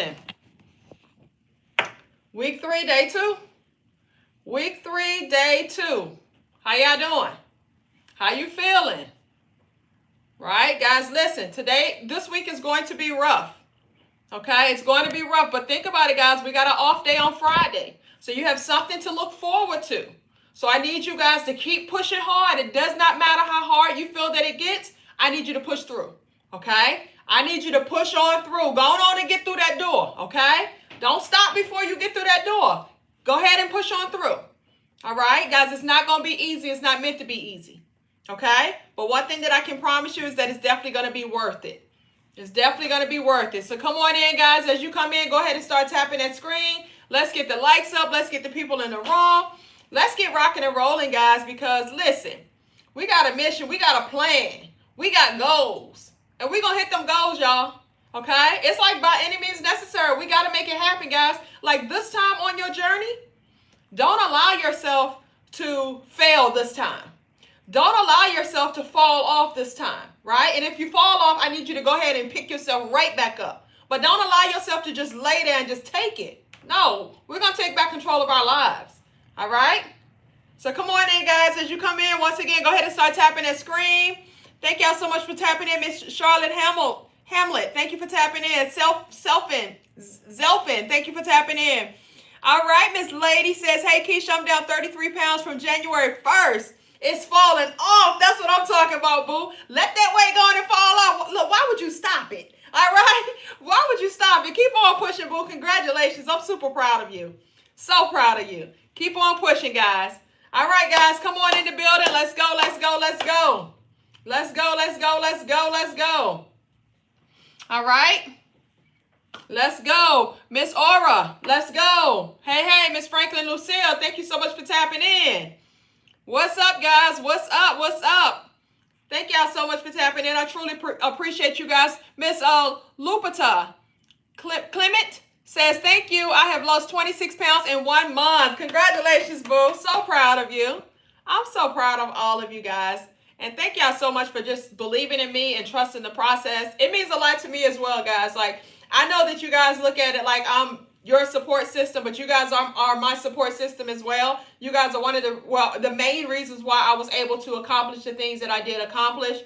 listen. Week 3, day 2. Week 3, day 2. How y'all doing? How you feeling? Right, guys, listen. This week is going to be rough. Okay, it's going to be rough. But think about it, guys. We got an off day on Friday. So you have something to look forward to. So I need you guys to keep pushing hard. It does not matter how hard you feel that it gets. I need you to push through. Okay? I need you to push on through. Go on and get through that door. Okay? Don't stop before you get through that door. Go ahead and push on through. All right, guys, it's not going to be easy. It's not meant to be easy. Okay? But one thing that I can promise you is that it's definitely going to be worth it. It's definitely going to be worth it. So come on in, guys. As you come in, go ahead and start tapping that screen. Let's get the likes up. Let's get the people in the room. Let's get rocking and rolling, guys, because listen, we got a mission. We got a plan. We got goals. And we're going to hit them goals, y'all. Okay? It's like by any means necessary. We got to make it happen, guys. Like this time on your journey, don't allow yourself to fail this time. Don't allow yourself to fall off this time, right? And if you fall off, I need you to go ahead and pick yourself right back up. But don't allow yourself to just lay there and just take it. No, we're going to take back control of our lives, all right? So come on in, guys. As you come in, once again, go ahead and start tapping that screen. Thank y'all so much for tapping in. Miss Charlotte Hamlet, thank you for tapping in. Zelfin, thank you for tapping in. All right, Miss Lady says, hey, Keisha, I'm down 33 pounds from January 1st. It's falling off. That's what I'm talking about, boo. Let that weight go on and fall off. Look, why would you stop it? All right? Why would you stop it? Keep on pushing, boo. Congratulations. I'm super proud of you. So proud of you. Keep on pushing, guys. All right, guys. Come on in the building. Let's go. Let's go. Let's go. Let's go. Let's go. Let's go. Let's go. All right. Let's go. Miss Aura, let's go. Hey, Miss Franklin Lucille, thank you so much for tapping in. What's up, guys? What's up? What's up? Thank y'all so much for tapping in. I truly appreciate you guys. Miss Lupita Clement says, thank you. I have lost 26 pounds in 1 month. Congratulations, boo. So proud of you. I'm so proud of all of you guys. And thank y'all so much for just believing in me and trusting the process. It means a lot to me as well, guys. Like, I know that you guys look at it like I'm your support system, but you guys are my support system as well. You guys are one of the main reasons why I was able to accomplish the things that I did accomplish.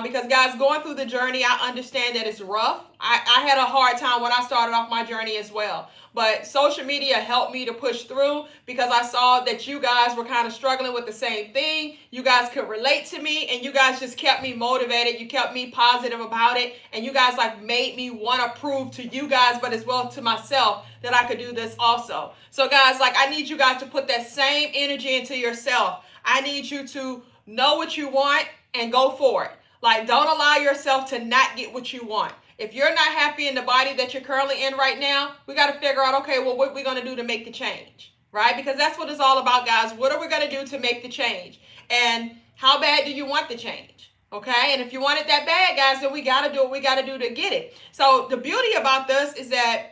Because guys, going through the journey, I understand that it's rough. I had a hard time when I started off my journey as well. But social media helped me to push through because I saw that you guys were kind of struggling with the same thing. You guys could relate to me and you guys just kept me motivated. You kept me positive about it. And you guys like made me want to prove to you guys, but as well to myself, that I could do this also. So guys, like I need you guys to put that same energy into yourself. I need you to know what you want and go for it. Like, don't allow yourself to not get what you want. If you're not happy in the body that you're currently in right now, we got to figure out, okay, well, what are we going to do to make the change, right? Because that's what it's all about, guys. What are we going to do to make the change? And how bad do you want the change? Okay? And if you want it that bad, guys, then we got to do what we got to do to get it. So the beauty about this is that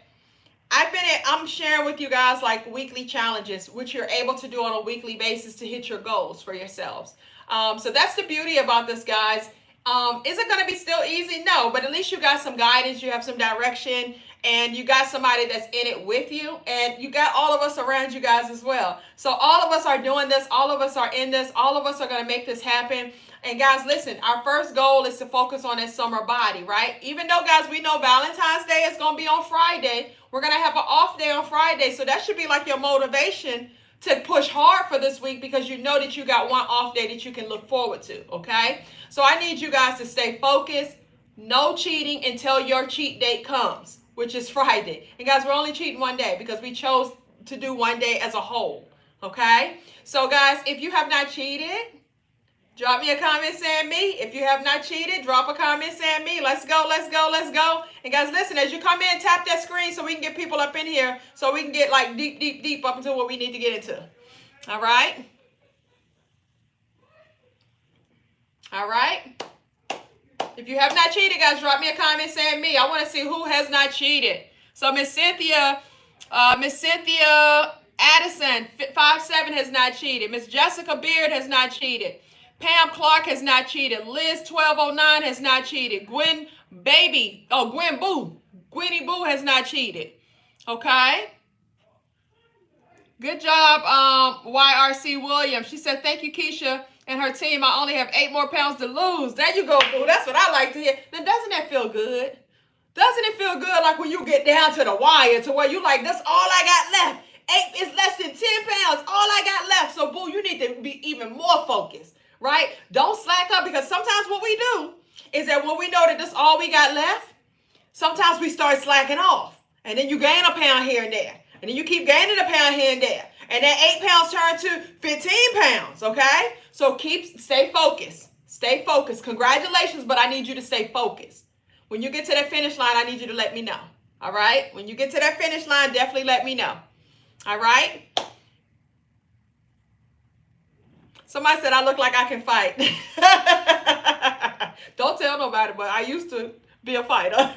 I'm sharing with you guys like weekly challenges, which you're able to do on a weekly basis to hit your goals for yourselves. So that's the beauty about this, guys. Is it going to be still easy? No, but at least you got some guidance, you have some direction, and you got somebody that's in it with you, and you got all of us around you guys as well. So all of us are doing this, all of us are in this, all of us are going to make this happen. And guys, listen, our first goal is to focus on that summer body, right? Even though, guys, we know Valentine's Day is going to be on Friday, we're going to have an off day on Friday, so that should be like your motivation to push hard for this week because you know that you got one off day that you can look forward to, okay? So I need you guys to stay focused, no cheating until your cheat date comes, which is Friday. And guys, we're only cheating one day because we chose to do one day as a whole, okay? So guys, if you have not cheated, drop me a comment saying me. If you have not cheated, drop a comment saying me. Let's go, let's go, let's go. And guys, listen, as you come in, tap that screen so we can get people up in here so we can get like deep, deep, deep up into what we need to get into. All right? All right? If you have not cheated, guys, drop me a comment saying me. I want to see who has not cheated. So Miss Cynthia Addison, 5'7", has not cheated. Miss Jessica Beard has not cheated. Pam Clark has not cheated. Liz 1209 has not cheated. Gwen Boo Gwynnie Boo has not cheated. Okay? Good job, YRC Williams. She said, thank you, Keisha and her team. I only have 8 more pounds to lose. There you go, boo. That's what I like to hear. Now, doesn't that feel good? Doesn't it feel good like when you get down to the wire to where you like, that's all I got left. 8 is less than 10 pounds. All I got left. So, boo, you need to be even more focused, right? Don't slack up, because sometimes what we do is that when we know that this is all we got left, sometimes we start slacking off. And then you gain a pound here and there. And then you keep gaining a pound here and there. And that 8 pounds turn to 15 pounds, okay? So stay focused. Stay focused. Congratulations, but I need you to stay focused. When you get to that finish line, I need you to let me know, all right? When you get to that finish line, definitely let me know, all right? Somebody said I look like I can fight. Don't tell nobody, but I used to be a fighter.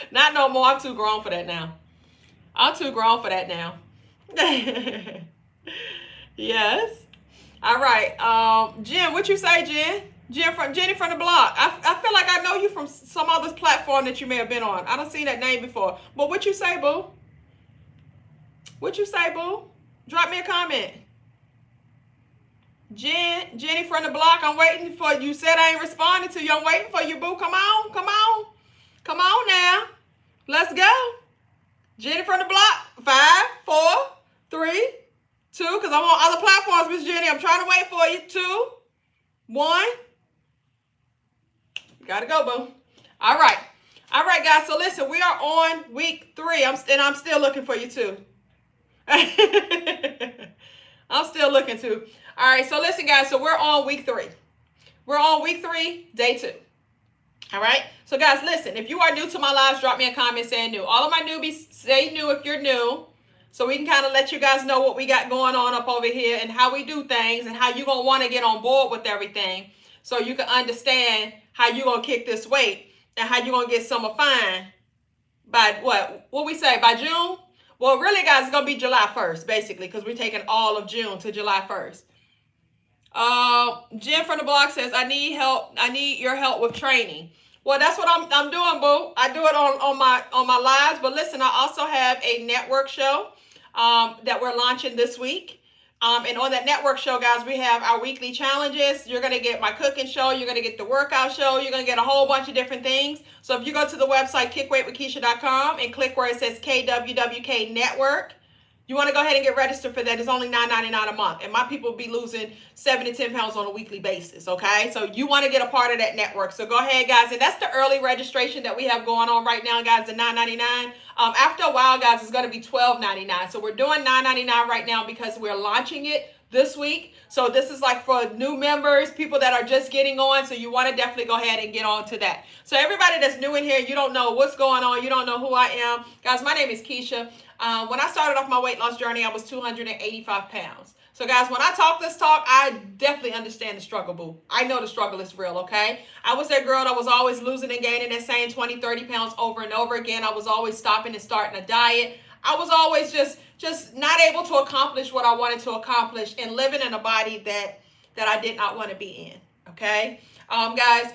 Not no more. I'm too grown for that now. I'm too grown for that now. Yes. All right. Jen, what you say, Jen? Jenny from the block. I feel like I know you from some other platform that you may have been on. I don't see that name before. But what you say, boo? What you say, boo? Drop me a comment. Jenny from the block. I'm waiting for you. Said I ain't responding to you. I'm waiting for you, boo. Come on. Come on. Come on now. Let's go. Jenny from the block. 5, 4, 3, 2. Because I'm on other platforms, Miss Jenny. I'm trying to wait for you. 2, 1. Gotta go, boo. All right. All right, guys. So listen, we are on week 3. I'm still looking for you too. I'm still looking too. All right. So listen, guys. So we're on week 3. We're on week 3, day 2. All right. So guys, listen, if you are new to my lives, drop me a comment saying new. All of my newbies, say new if you're new, so we can kind of let you guys know what we got going on up over here and how we do things and how you're going to want to get on board with everything, so you can understand how you're going to kick this weight and how you're going to get summer fine by what we say, by June? Well, really, guys, it's going to be July 1st, basically, because we're taking all of June to July 1st. Jen from the blog says, I need help. I need your help with training. Well, that's what I'm doing, boo. I do it on my lives. But listen, I also have a network show that we're launching this week. And on that network show, guys, we have our weekly challenges. You're going to get my cooking show. You're going to get the workout show. You're going to get a whole bunch of different things. So if you go to the website, kickweightwithkeisha.com, and click where it says KWWK Network, you want to go ahead and get registered for that. It's only $9.99 a month. And my people be losing 7 to 10 pounds on a weekly basis, okay? So you want to get a part of that network. So go ahead, guys. And that's the early registration that we have going on right now, guys, the $9.99. After a while, guys, it's going to be $12.99. So we're doing $9.99 right now because we're launching it this week. So this is like for new members, people that are just getting on. So you want to definitely go ahead and get on to that. So everybody that's new in here, you don't know what's going on. You don't know who I am. Guys, my name is Keisha. When I started off my weight loss journey, I was 285 pounds. So guys, when I talk this talk, I definitely understand the struggle, boo. I know the struggle is real, okay? I was that girl that was always losing and gaining that same 20, 30 pounds over and over again. I was always stopping and starting a diet. I was always just not able to accomplish what I wanted to accomplish and living in a body that I did not want to be in, okay? Guys,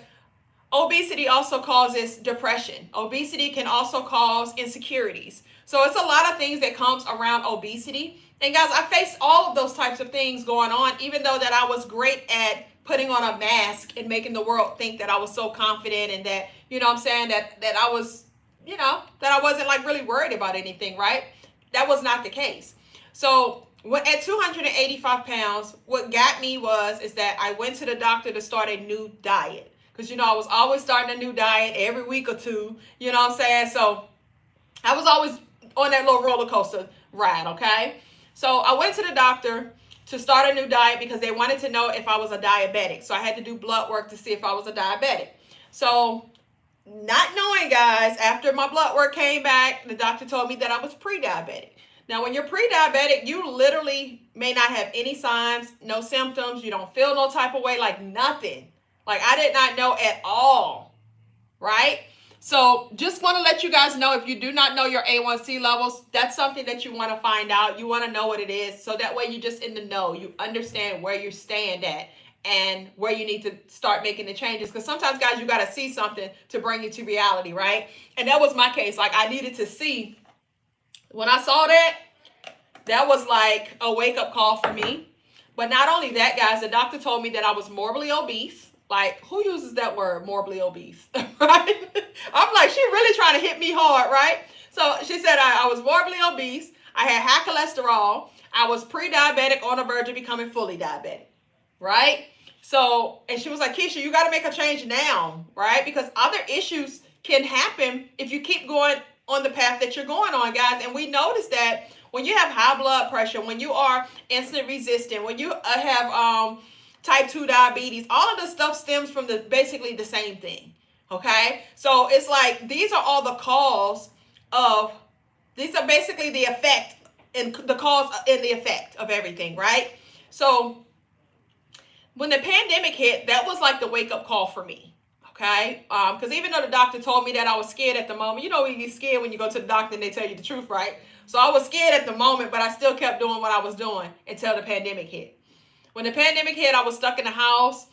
obesity also causes depression. Obesity can also cause insecurities. So it's a lot of things that comes around obesity. And guys, I faced all of those types of things going on, even though that I was great at putting on a mask and making the world think that I was so confident and that, you know what I'm saying, that I was, you know, that I wasn't like really worried about anything, right? That was not the case. So at 285 pounds, what got me is that I went to the doctor to start a new diet. Because, you know, I was always starting a new diet every week or two, you know what I'm saying? So I was always on that little roller coaster ride, okay? So I went to the doctor to start a new diet because they wanted to know if I was a diabetic. So I had to do blood work to see if I was a diabetic. So not knowing, guys, after my blood work came back, the doctor told me that I was pre-diabetic. Now, when you're pre-diabetic, you literally may not have any signs, no symptoms. You don't feel no type of way, like nothing. Like I did not know at all, right? So just want to let you guys know, if you do not know your A1C levels, that's something that you want to find out. You want to know what it is. So that way you just in the know. You understand where you stand at. and where you need to start making the changes. Because sometimes, guys, you got to see something to bring you to reality, right? And that was my case. Like, I needed to see. When I saw that, that was like a wake-up call for me. But not only that, guys, the doctor told me that I was morbidly obese. Like, who uses that word, morbidly obese? Right? I'm like, she really trying to hit me hard, right? So she said I was morbidly obese. I had high cholesterol. I was pre-diabetic on the verge of becoming fully diabetic, right? So, and she was like, Keisha, you got to make a change now, right? Because other issues can happen if you keep going on the path that you're going on, guys. And we noticed that when you have high blood pressure, when you are insulin resistant, when you have type 2 diabetes, all of this stuff stems from basically the same thing, okay? So it's like these are all the cause of, these are basically the effect and the cause and the effect of everything, right? So when the pandemic hit, that was like the wake-up call for me. Okay, because even though the doctor told me that I was scared at the moment, you know, you get scared when you go to the doctor and they tell you the truth, right? So I was scared at the moment, but I still kept doing what I was doing until the pandemic hit. When the pandemic hit, I was stuck in the house,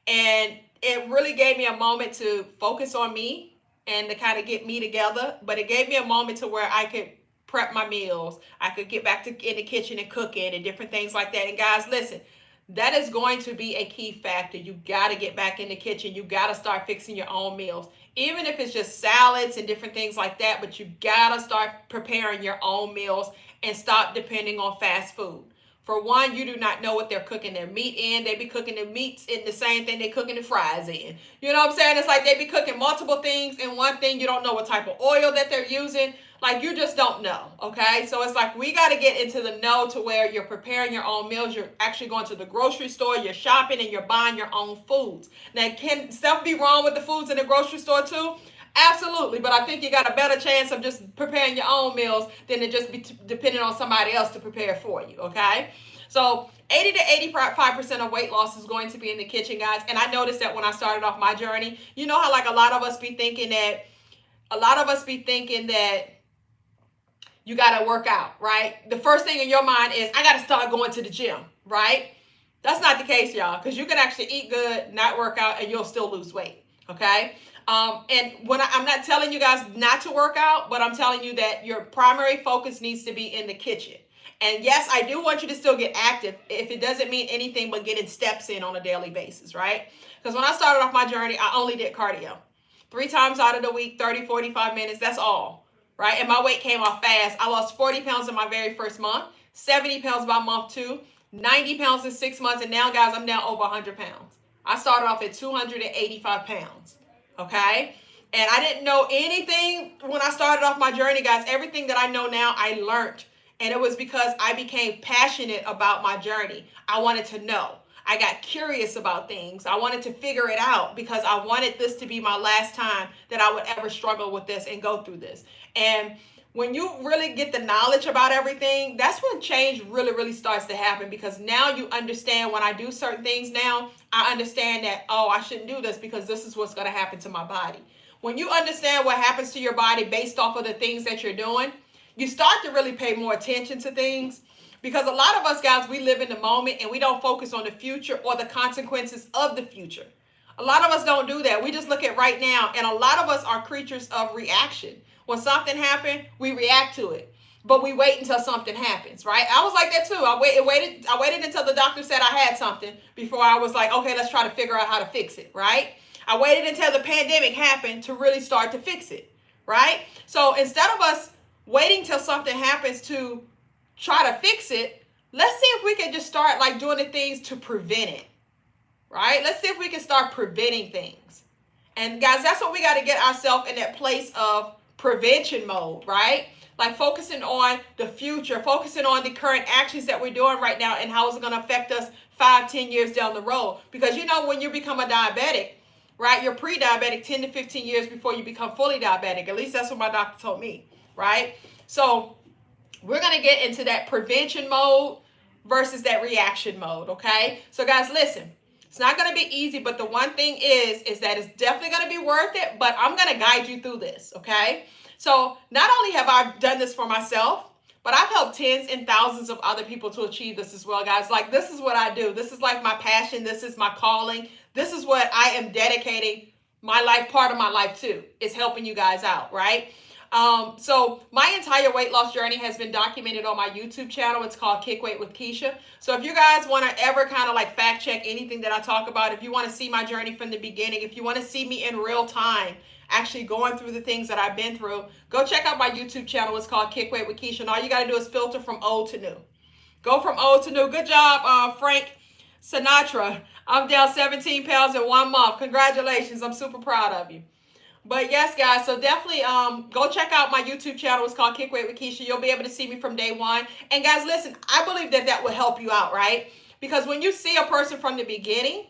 and it really gave me a moment to focus on me and to kind of get me together. But it gave me a moment to where I could prep my meals. I could get back in the kitchen and cooking and different things like that. And guys, listen, that is going to be a key factor. You got to get back in the kitchen. You got to start fixing your own meals, even if it's just salads and different things like that. But you got to start preparing your own meals and stop depending on fast food. For one, you do not know what they're cooking their meat in. They be cooking the meats in the same thing they're cooking the fries in. You know what I'm saying? It's like they be cooking multiple things in one thing. You don't know what type of oil that they're using. Like, you just don't know, okay? So it's like we got to get into the know to where you're preparing your own meals. You're actually going to the grocery store. You're shopping and you're buying your own foods. Now, can stuff be wrong with the foods in the grocery store too? Absolutely, but I think you got a better chance of just preparing your own meals than to just be depending on somebody else to prepare for you, okay? So 80 to 85% of weight loss is going to be in the kitchen, guys. And I noticed that when I started off my journey, you know how like a lot of us be thinking that you got to work out, right? The first thing in your mind is, I got to start going to the gym, right? That's not the case, y'all, because you can actually eat good, not work out, and you'll still lose weight, okay? And when I'm not telling you guys not to work out, but I'm telling you that your primary focus needs to be in the kitchen. And yes, I do want you to still get active if it doesn't mean anything but getting steps in on a daily basis, right? Because when I started off my journey, I only did cardio. 3 times out of the week, 30, 45 minutes, that's all, right? And my weight came off fast. I lost 40 pounds in my very first month, 70 pounds by month 2, 90 pounds in 6 months, and now, guys, I'm down over 100 pounds. I started off at 285 pounds, okay? And I didn't know anything when I started off my journey, guys. Everything that I know now, I learned. And it was because I became passionate about my journey. I wanted to know. I got curious about things. I wanted to figure it out because I wanted this to be my last time that I would ever struggle with this and go through this. And when you really get the knowledge about everything, that's when change really, really starts to happen, because now you understand when I do certain things now, I understand that, oh, I shouldn't do this because this is what's going to happen to my body. When you understand what happens to your body based off of the things that you're doing, you start to really pay more attention to things, because a lot of us, guys, we live in the moment and we don't focus on the future or the consequences of the future. A lot of us don't do that. We just look at right now, and a lot of us are creatures of reaction. When something happens, we react to it, but we wait until something happens, right? I was like that too. I waited until the doctor said I had something before I was like, okay, let's try to figure out how to fix it, right? I waited until the pandemic happened to really start to fix it, right? So instead of us waiting till something happens to try to fix it, let's see if we can just start like doing the things to prevent it, right? Let's see if we can start preventing things. And guys, that's what we got to get ourselves in that place of prevention mode, right? Like focusing on the future, focusing on the current actions that we're doing right now and how it's going to affect us 5-10 years down the road. Because you know, when you become a diabetic, right, you're pre-diabetic 10 to 15 years before you become fully diabetic. At least that's what my doctor told me, right? So we're going to get into that prevention mode versus that reaction mode, okay? So guys, listen, it's not going to be easy, but the one thing is that it's definitely going to be worth it, but I'm going to guide you through this, okay? So not only have I done this for myself, But I've helped tens and thousands of other people to achieve this as well, guys. Like, this is what I do. This is like my passion. This is my calling. This is what I am dedicating my life, part of my life to, is helping you guys out, right? So my entire weight loss journey has been documented on my YouTube channel. It's called Kick Weight with Keisha. So if you guys want to ever kind of like fact check anything that I talk about, if you want to see my journey from the beginning, if you want to see me in real time, actually going through the things that I've been through, go check out my YouTube channel. It's called Kick Weight with Keisha. And all you got to do is filter from old to new. Go from old to new. Good job, Frank Sinatra. I'm down 17 pounds in 1 month. Congratulations. I'm super proud of you. But yes, guys, so definitely go check out my YouTube channel. It's called Kick Weight with Keisha. You'll be able to see me from day one. And guys, listen, I believe that that will help you out, right? Because when you see a person from the beginning,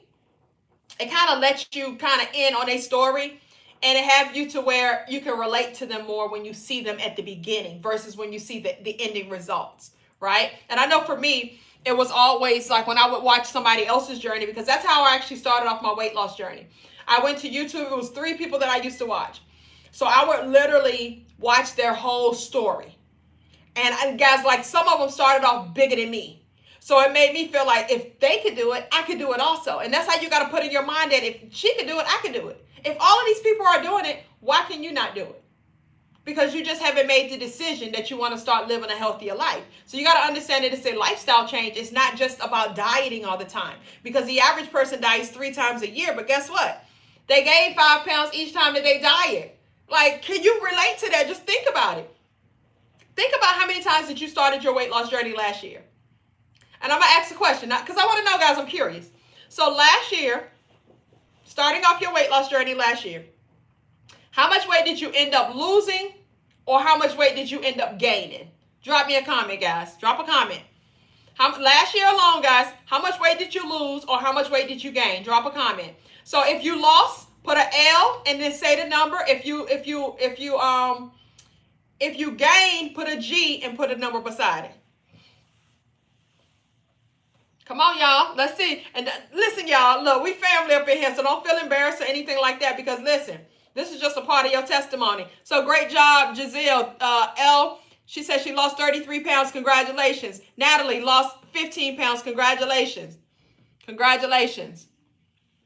it kind of lets you kind of in on a story, and it have you to where you can relate to them more when you see them at the beginning versus when you see the ending results, right? And I know for me, it was always like when I would watch somebody else's journey, because that's how I actually started off my weight loss journey. I went to YouTube. It was 3 people that I used to watch. So I would literally watch their whole story. And guys, like, some of them started off bigger than me. So it made me feel like if they could do it, I could do it also. And that's how you got to put in your mind that if she could do it, I could do it. If all of these people are doing it, why can you not do it? Because you just haven't made the decision that you want to start living a healthier life. So you got to understand that it's a lifestyle change. It's not just about dieting all the time. Because the average person diets 3 times a year. But guess what? They gain 5 pounds each time that they diet. Like, can you relate to that? Just think about it. Think about how many times that you started your weight loss journey last year. And I'm going to ask a question, because I want to know, guys, I'm curious. So last year, starting off your weight loss journey last year, how much weight did you end up losing, or how much weight did you end up gaining? Drop me a comment, guys. Drop a comment. Last year alone, guys, how much weight did you lose, or how much weight did you gain? Drop a comment. So if you lost, put an L and then say the number. If you gain, put a G and put a number beside it. Come on, y'all. Let's see. And listen, y'all. Look, we family up in here, so don't feel embarrassed or anything like that, because listen, this is just a part of your testimony. So great job, Giselle. L, she said she lost 33 pounds. Congratulations. Natalie lost 15 pounds. Congratulations. Congratulations.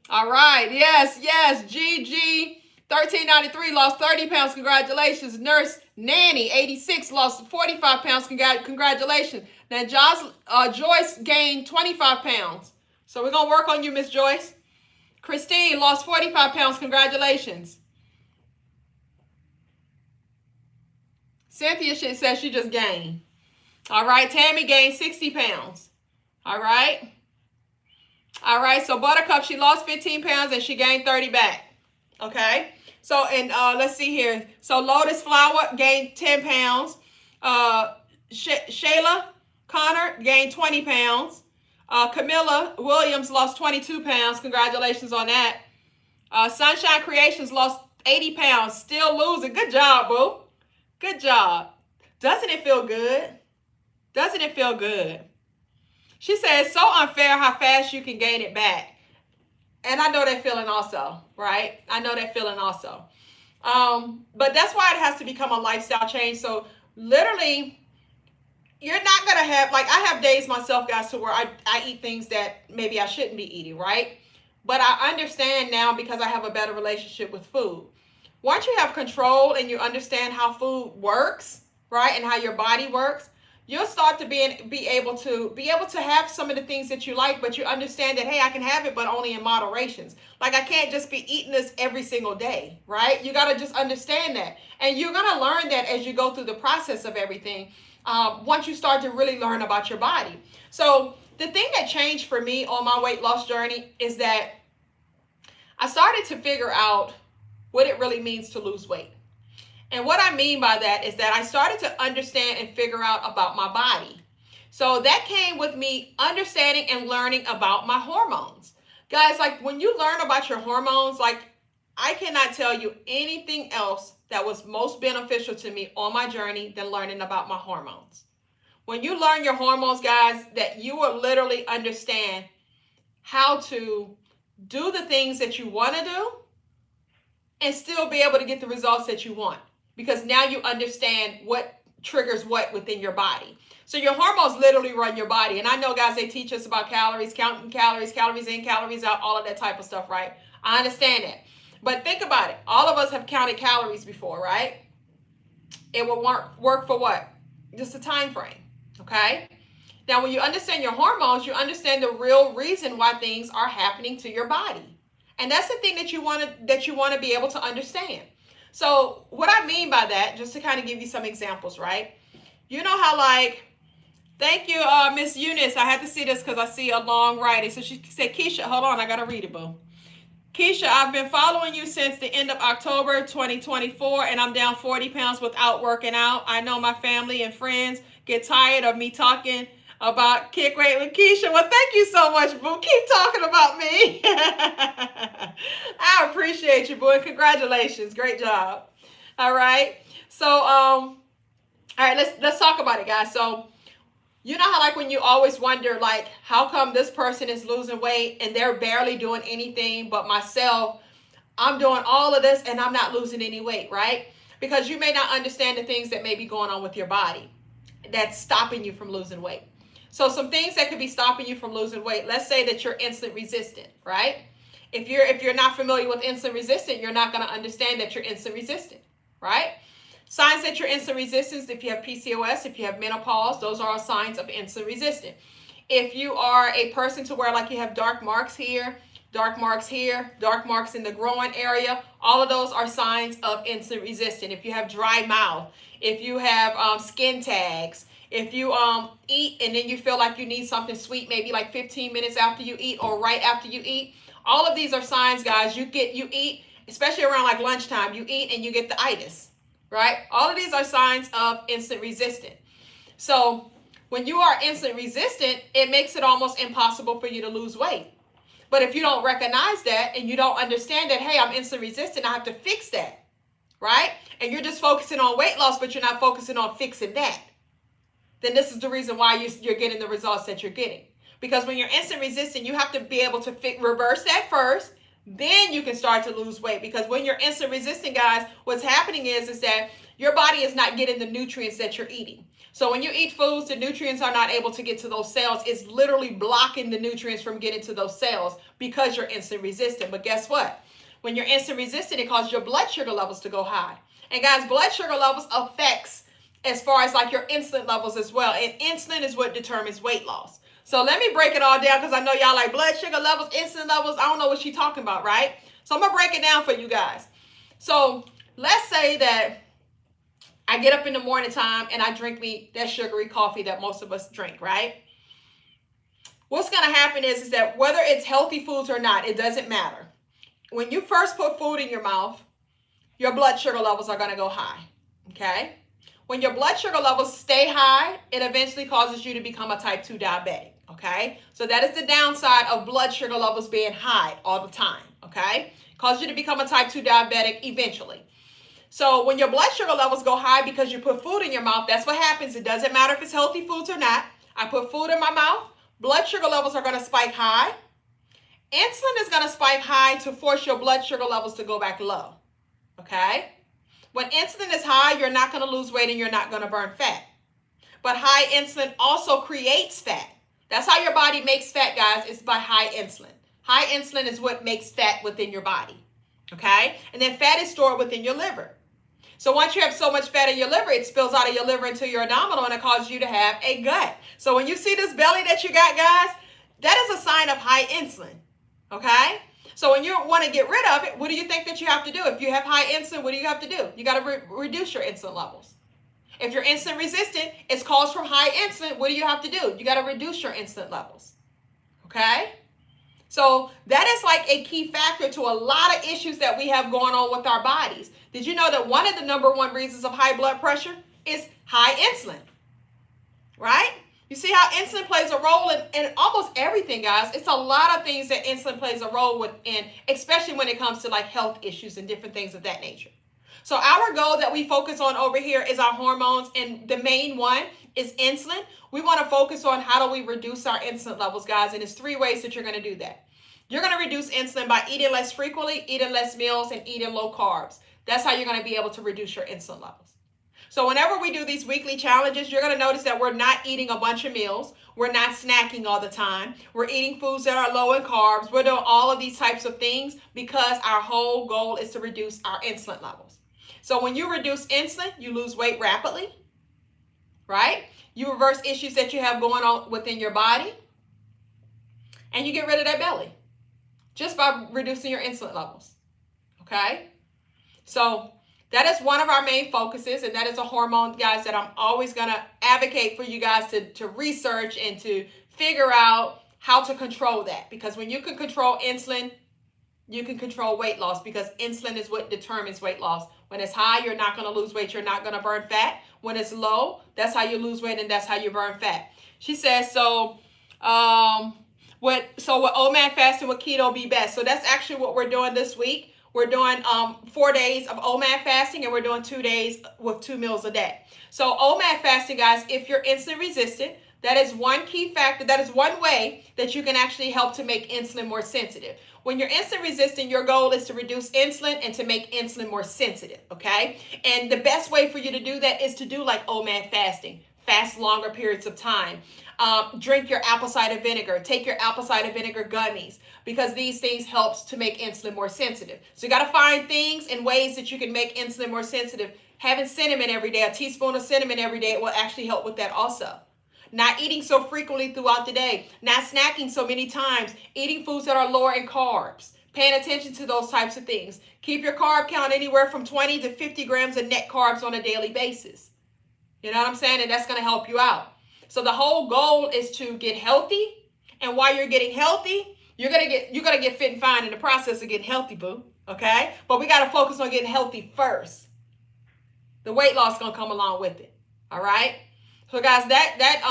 All right. Yes, yes. GG 1393 lost 30 pounds. Congratulations. Nurse Nanny 86 lost 45 pounds. Congratulations. Now Joyce gained 25 pounds. So we're going to work on you, Miss Joyce. Christine lost 45 pounds. Congratulations. Cynthia says she just gained. All right. Tammy gained 60 pounds. All right. All right. So Buttercup, she lost 15 pounds and she gained 30 back. Okay. So, and let's see here. So Lotus Flower gained 10 pounds. Shayla Connor gained 20 pounds. Camilla Williams lost 22 pounds. Congratulations on that. Sunshine Creations lost 80 pounds. Still losing. Good job, boo. Good job. Doesn't it feel good? Doesn't it feel good? She said it's so unfair how fast you can gain it back. And I know that feeling also, right? I know that feeling also. But that's why it has to become a lifestyle change. So literally, you're not going to have, like, I have days myself, guys, to where I eat things that maybe I shouldn't be eating, right? But I understand now because I have a better relationship with food. Once you have control and you understand how food works, right, and how your body works, you'll start to be able to have some of the things that you like, but you understand that, hey, I can have it, but only in moderations. Like, I can't just be eating this every single day, right? You got to just understand that. And you're going to learn that as you go through the process of everything, once you start to really learn about your body. So the thing that changed for me on my weight loss journey is that I started to figure out what it really means to lose weight. And what I mean by that is that I started to understand and figure out about my body. So that came with me understanding and learning about my hormones. Guys, like, when you learn about your hormones, like, I cannot tell you anything else that was most beneficial to me on my journey than learning about my hormones. When you learn your hormones, guys, that you will literally understand how to do the things that you want to do and still be able to get the results that you want. Because now you understand what triggers what within your body. So your hormones literally run your body. And I know, guys, they teach us about calories, counting calories, calories in, calories out, all of that type of stuff, right? I understand that. But think about it. All of us have counted calories before, right? It will work for what? Just a time frame, okay? Now, when you understand your hormones, you understand the real reason why things are happening to your body. And that's the thing that you want to be able to understand. So what I mean by that, just to kind of give you some examples, right? You know how, like, thank you, Miss Eunice. I had to see this because I see a long writing. So she said, Keisha, hold on, I got to read it, boo. Keisha, I've been following you since the end of October 2024, and I'm down 40 pounds without working out. I know my family and friends get tired of me talking about kick weight with Keisha. Well, thank you so much, boo. Keep talking about me. I appreciate you, boo, and congratulations. Great job. All right. So, all right, let's talk about it, guys. So, you know how, like, when you always wonder, like, how come this person is losing weight and they're barely doing anything, but myself, I'm doing all of this and I'm not losing any weight, right? Because you may not understand the things that may be going on with your body that's stopping you from losing weight. So some things that could be stopping you from losing weight, let's say that you're insulin resistant, right? If you're not familiar with insulin resistant, you're not going to understand that you're insulin resistant, right? Signs that you're insulin resistant, if you have PCOS, if you have menopause, those are all signs of insulin resistant. If you are a person to where, like, you have dark marks here, dark marks here, dark marks in the groin area, all of those are signs of insulin resistant. If you have dry mouth, if you have skin tags, if you eat and then you feel like you need something sweet, maybe like 15 minutes after you eat or right after you eat, all of these are signs, guys. You eat, especially around like lunchtime, you eat and you get the itis, right? All of these are signs of insulin resistant. So when you are insulin resistant, it makes it almost impossible for you to lose weight. But if you don't recognize that and you don't understand that, hey, I'm insulin resistant, I have to fix that, right? And you're just focusing on weight loss, but you're not focusing on fixing that, then this is the reason why you're getting the results that you're getting. Because when you're insulin resistant, you have to be able to reverse that first, then you can start to lose weight. Because when you're insulin resistant, guys, what's happening is that your body is not getting the nutrients that you're eating. So when you eat foods, the nutrients are not able to get to those cells. It's literally blocking the nutrients from getting to those cells because you're insulin resistant. But guess what? When you're insulin resistant, it causes your blood sugar levels to go high. And guys, blood sugar levels affects as far as like your insulin levels as well. And insulin is what determines weight loss. So let me break it all down because I know y'all like blood sugar levels, insulin levels. I don't know what she's talking about, right? So I'm going to break it down for you guys. So let's say that I get up in the morning time and I drink me that sugary coffee that most of us drink, right? What's going to happen is that whether it's healthy foods or not, it doesn't matter. When you first put food in your mouth, your blood sugar levels are going to go high, okay? When your blood sugar levels stay high, it eventually causes you to become a type 2 diabetic, okay? So that is the downside of blood sugar levels being high all the time, okay? Causes you to become a type 2 diabetic eventually. So when your blood sugar levels go high because you put food in your mouth, that's what happens. It doesn't matter if it's healthy foods or not. I put food in my mouth, blood sugar levels are going to spike high. Insulin is going to spike high to force your blood sugar levels to go back low, okay? When insulin is high, you're not going to lose weight and you're not going to burn fat. But high insulin also creates fat. That's how your body makes fat, guys. It's by high insulin. High insulin is what makes fat within your body, okay? And then fat is stored within your liver. So once you have so much fat in your liver, it spills out of your liver into your abdominal and it causes you to have a gut. So when you see this belly that you got, guys, that is a sign of high insulin, okay? So when you want to get rid of it, what do you think that you have to do? If you have high insulin, what do you have to do? You got to reduce your insulin levels. If you're insulin resistant, it's caused from high insulin. What do you have to do? You got to reduce your insulin levels, okay? So that is like a key factor to a lot of issues that we have going on with our bodies. Did you know that one of the number one reasons of high blood pressure is high insulin, right? You see how insulin plays a role in almost everything, guys. It's a lot of things that insulin plays a role in, especially when it comes to like health issues and different things of that nature. So our goal that we focus on over here is our hormones, and the main one is insulin. We want to focus on how do we reduce our insulin levels, guys, and it's 3 ways that you're going to do that. You're going to reduce insulin by eating less frequently, eating less meals, and eating low carbs. That's how you're going to be able to reduce your insulin levels. So whenever we do these weekly challenges, you're going to notice that we're not eating a bunch of meals. We're not snacking all the time. We're eating foods that are low in carbs. We're doing all of these types of things because our whole goal is to reduce our insulin levels. So when you reduce insulin, you lose weight rapidly, right? You reverse issues that you have going on within your body, and you get rid of that belly just by reducing your insulin levels, okay? So that is one of our main focuses, and that is a hormone, guys, that I'm always going to advocate for you guys to research and to figure out how to control that. Because when you can control insulin, you can control weight loss, because insulin is what determines weight loss. When it's high, you're not going to lose weight. You're not going to burn fat. When it's low, that's how you lose weight and that's how you burn fat. She says, would OMAD fasting with keto be best? So that's actually what we're doing this week. We're doing 4 days of OMAD fasting, and we're doing 2 days with 2 meals a day. So OMAD fasting, guys, if you're insulin resistant, that is one key factor. That is one way that you can actually help to make insulin more sensitive. When you're insulin resistant, your goal is to reduce insulin and to make insulin more sensitive, okay? And the best way for you to do that is to do like OMAD fasting. Fast longer periods of time. Drink your apple cider vinegar. Take your apple cider vinegar gummies, because these things helps to make insulin more sensitive. So you got to find things and ways that you can make insulin more sensitive. Having cinnamon every day, a teaspoon of cinnamon every day, it will actually help with that also. Not eating so frequently throughout the day. Not snacking so many times. Eating foods that are lower in carbs. Paying attention to those types of things. Keep your carb count anywhere from 20 to 50 grams of net carbs on a daily basis. You know what I'm saying? And that's going to help you out. So the whole goal is to get healthy. And while you're getting healthy, you're gonna get fit and fine in the process of getting healthy, boo. Okay? But we got to focus on getting healthy first. The weight loss is going to come along with it. All right? So guys, that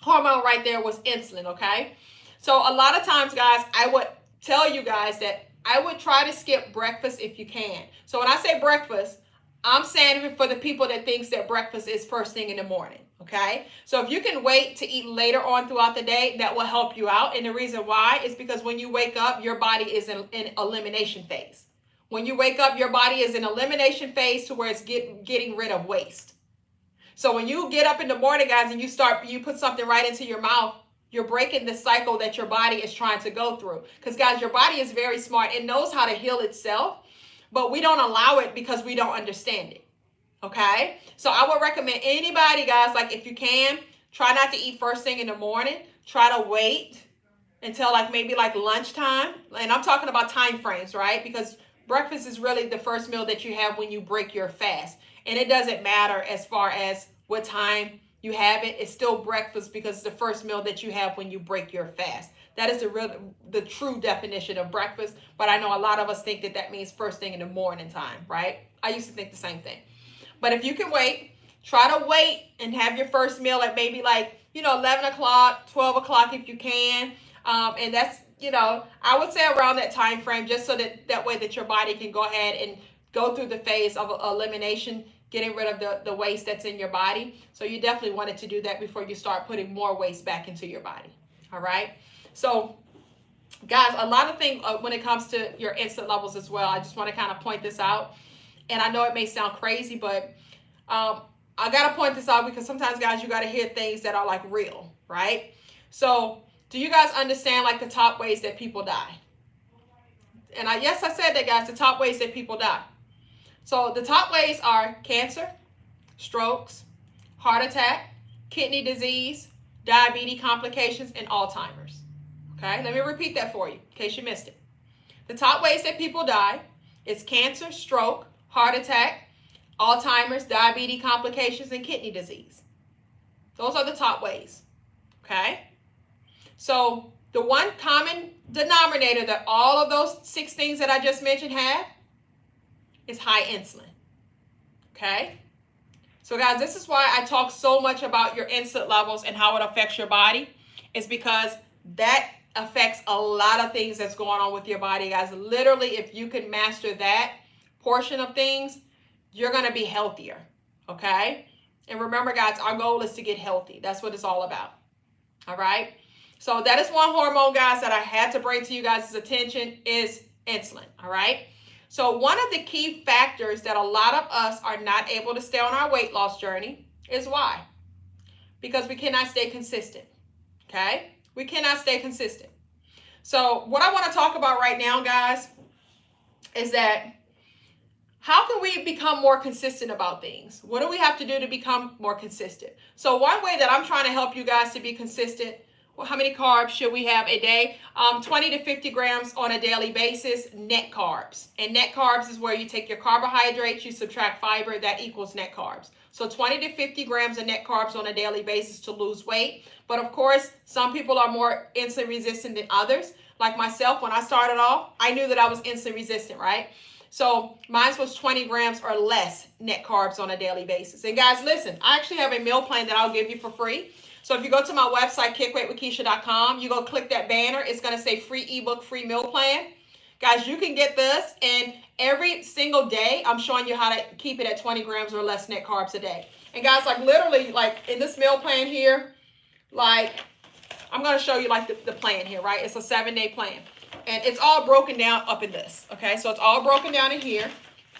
hormone right there was insulin, okay? So a lot of times, guys, I would tell you guys that I would try to skip breakfast if you can. So when I say breakfast, I'm saying it for the people that thinks that breakfast is first thing in the morning, okay? So if you can wait to eat later on throughout the day, that will help you out. And the reason why is because when you wake up, your body is in elimination phase. When you wake up, your body is in elimination phase to where it's getting rid of waste. So when you get up in the morning, guys, and you put something right into your mouth, you're breaking the cycle that your body is trying to go through. Because, guys, your body is very smart. It knows how to heal itself. But we don't allow it because we don't understand it, okay? So I would recommend anybody, guys, like if you can, try not to eat first thing in the morning. Try to wait until maybe lunchtime. And I'm talking about time frames, right? Because breakfast is really the first meal that you have when you break your fast. And it doesn't matter as far as what time you have it. It's still breakfast because it's the first meal that you have when you break your fast. That is the true definition of breakfast. But I know a lot of us think that means first thing in the morning time, right? I used to think the same thing. But if you can wait, try to wait and have your first meal at maybe 11 o'clock, 12 o'clock if you can. And that's, I would say around that time frame, just so that way that your body can go ahead and go through the phase of elimination, getting rid of the waste that's in your body. So you definitely wanted to do that before you start putting more waste back into your body. All right? So, guys, a lot of things when it comes to your insulin levels as well, I just want to kind of point this out. And I know it may sound crazy, but I got to point this out because sometimes, guys, you got to hear things that are real, right? So, do you guys understand the top ways that people die? And yes, I said that, guys, the top ways that people die. So, the top ways are cancer, strokes, heart attack, kidney disease, diabetes complications, and Alzheimer's. Okay, let me repeat that for you in case you missed it. The top ways that people die is cancer, stroke, heart attack, Alzheimer's, diabetes complications, and kidney disease. Those are the top ways. Okay? So the one common denominator that all of those 6 things that I just mentioned have is high insulin. Okay? So guys, this is why I talk so much about your insulin levels and how it affects your body. It's because that affects a lot of things that's going on with your body, guys. Literally, if you can master that portion of things, you're going to be healthier, okay? And remember, guys, our goal is to get healthy. That's what it's all about, all right? So that is one hormone, guys, that I had to bring to you guys' attention is insulin, all right? So one of the key factors that a lot of us are not able to stay on our weight loss journey is why? Because we cannot stay consistent, okay? We cannot stay consistent. So what I want to talk about right now, guys, is that how can we become more consistent about things? What do we have to do to become more consistent? So one way that I'm trying to help you guys to be consistent, well, how many carbs should we have a day? 20 to 50 grams on a daily basis, net carbs. And net carbs is where you take your carbohydrates, you subtract fiber, that equals net carbs. So 20 to 50 grams of net carbs on a daily basis to lose weight. But of course, some people are more insulin resistant than others. Like myself, when I started off, I knew that I was insulin resistant, right? So mine was 20 grams or less net carbs on a daily basis. And guys, listen, I actually have a meal plan that I'll give you for free. So if you go to my website, kickweightwithkeisha.com, you go click that banner. It's going to say free ebook, free meal plan. Guys, you can get this, and every single day, I'm showing you how to keep it at 20 grams or less net carbs a day. And guys, like literally, like in this meal plan here, like I'm going to show you like the plan here, right? It's a 7-day plan. And it's all broken down up in this, okay? So it's all broken down in here.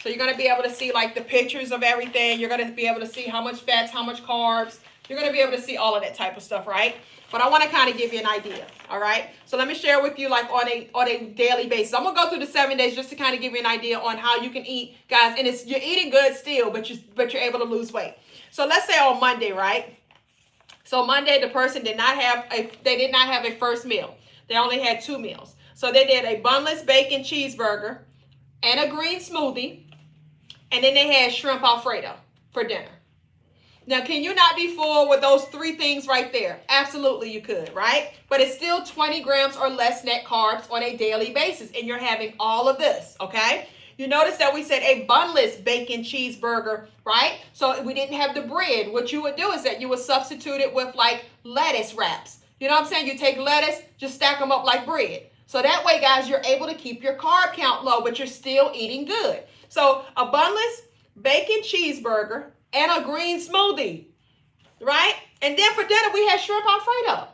So you're going to be able to see like the pictures of everything. You're going to be able to see how much fats, how much carbs. You're going to be able to see all of that type of stuff, right? But I want to kind of give you an idea, all right? So let me share with you like on a daily basis. I'm going to go through the 7 days just to kind of give you an idea on how you can eat, guys. And you're eating good still, but you're able to lose weight. So let's say on Monday, right? So Monday, the person did not have a first meal. They only had 2 meals. So they did a bunless bacon cheeseburger and a green smoothie. And then they had shrimp Alfredo for dinner. Now, can you not be full with those 3 things right there? Absolutely you could, right? But it's still 20 grams or less net carbs on a daily basis. And you're having all of this, okay? You notice that we said a bunless bacon cheeseburger, right? So we didn't have the bread. What you would do is that you would substitute it with like lettuce wraps. You know what I'm saying? You take lettuce, just stack them up like bread. So that way, guys, you're able to keep your carb count low, but you're still eating good. So a bunless bacon cheeseburger and a green smoothie, right? And then for dinner, we had shrimp Alfredo,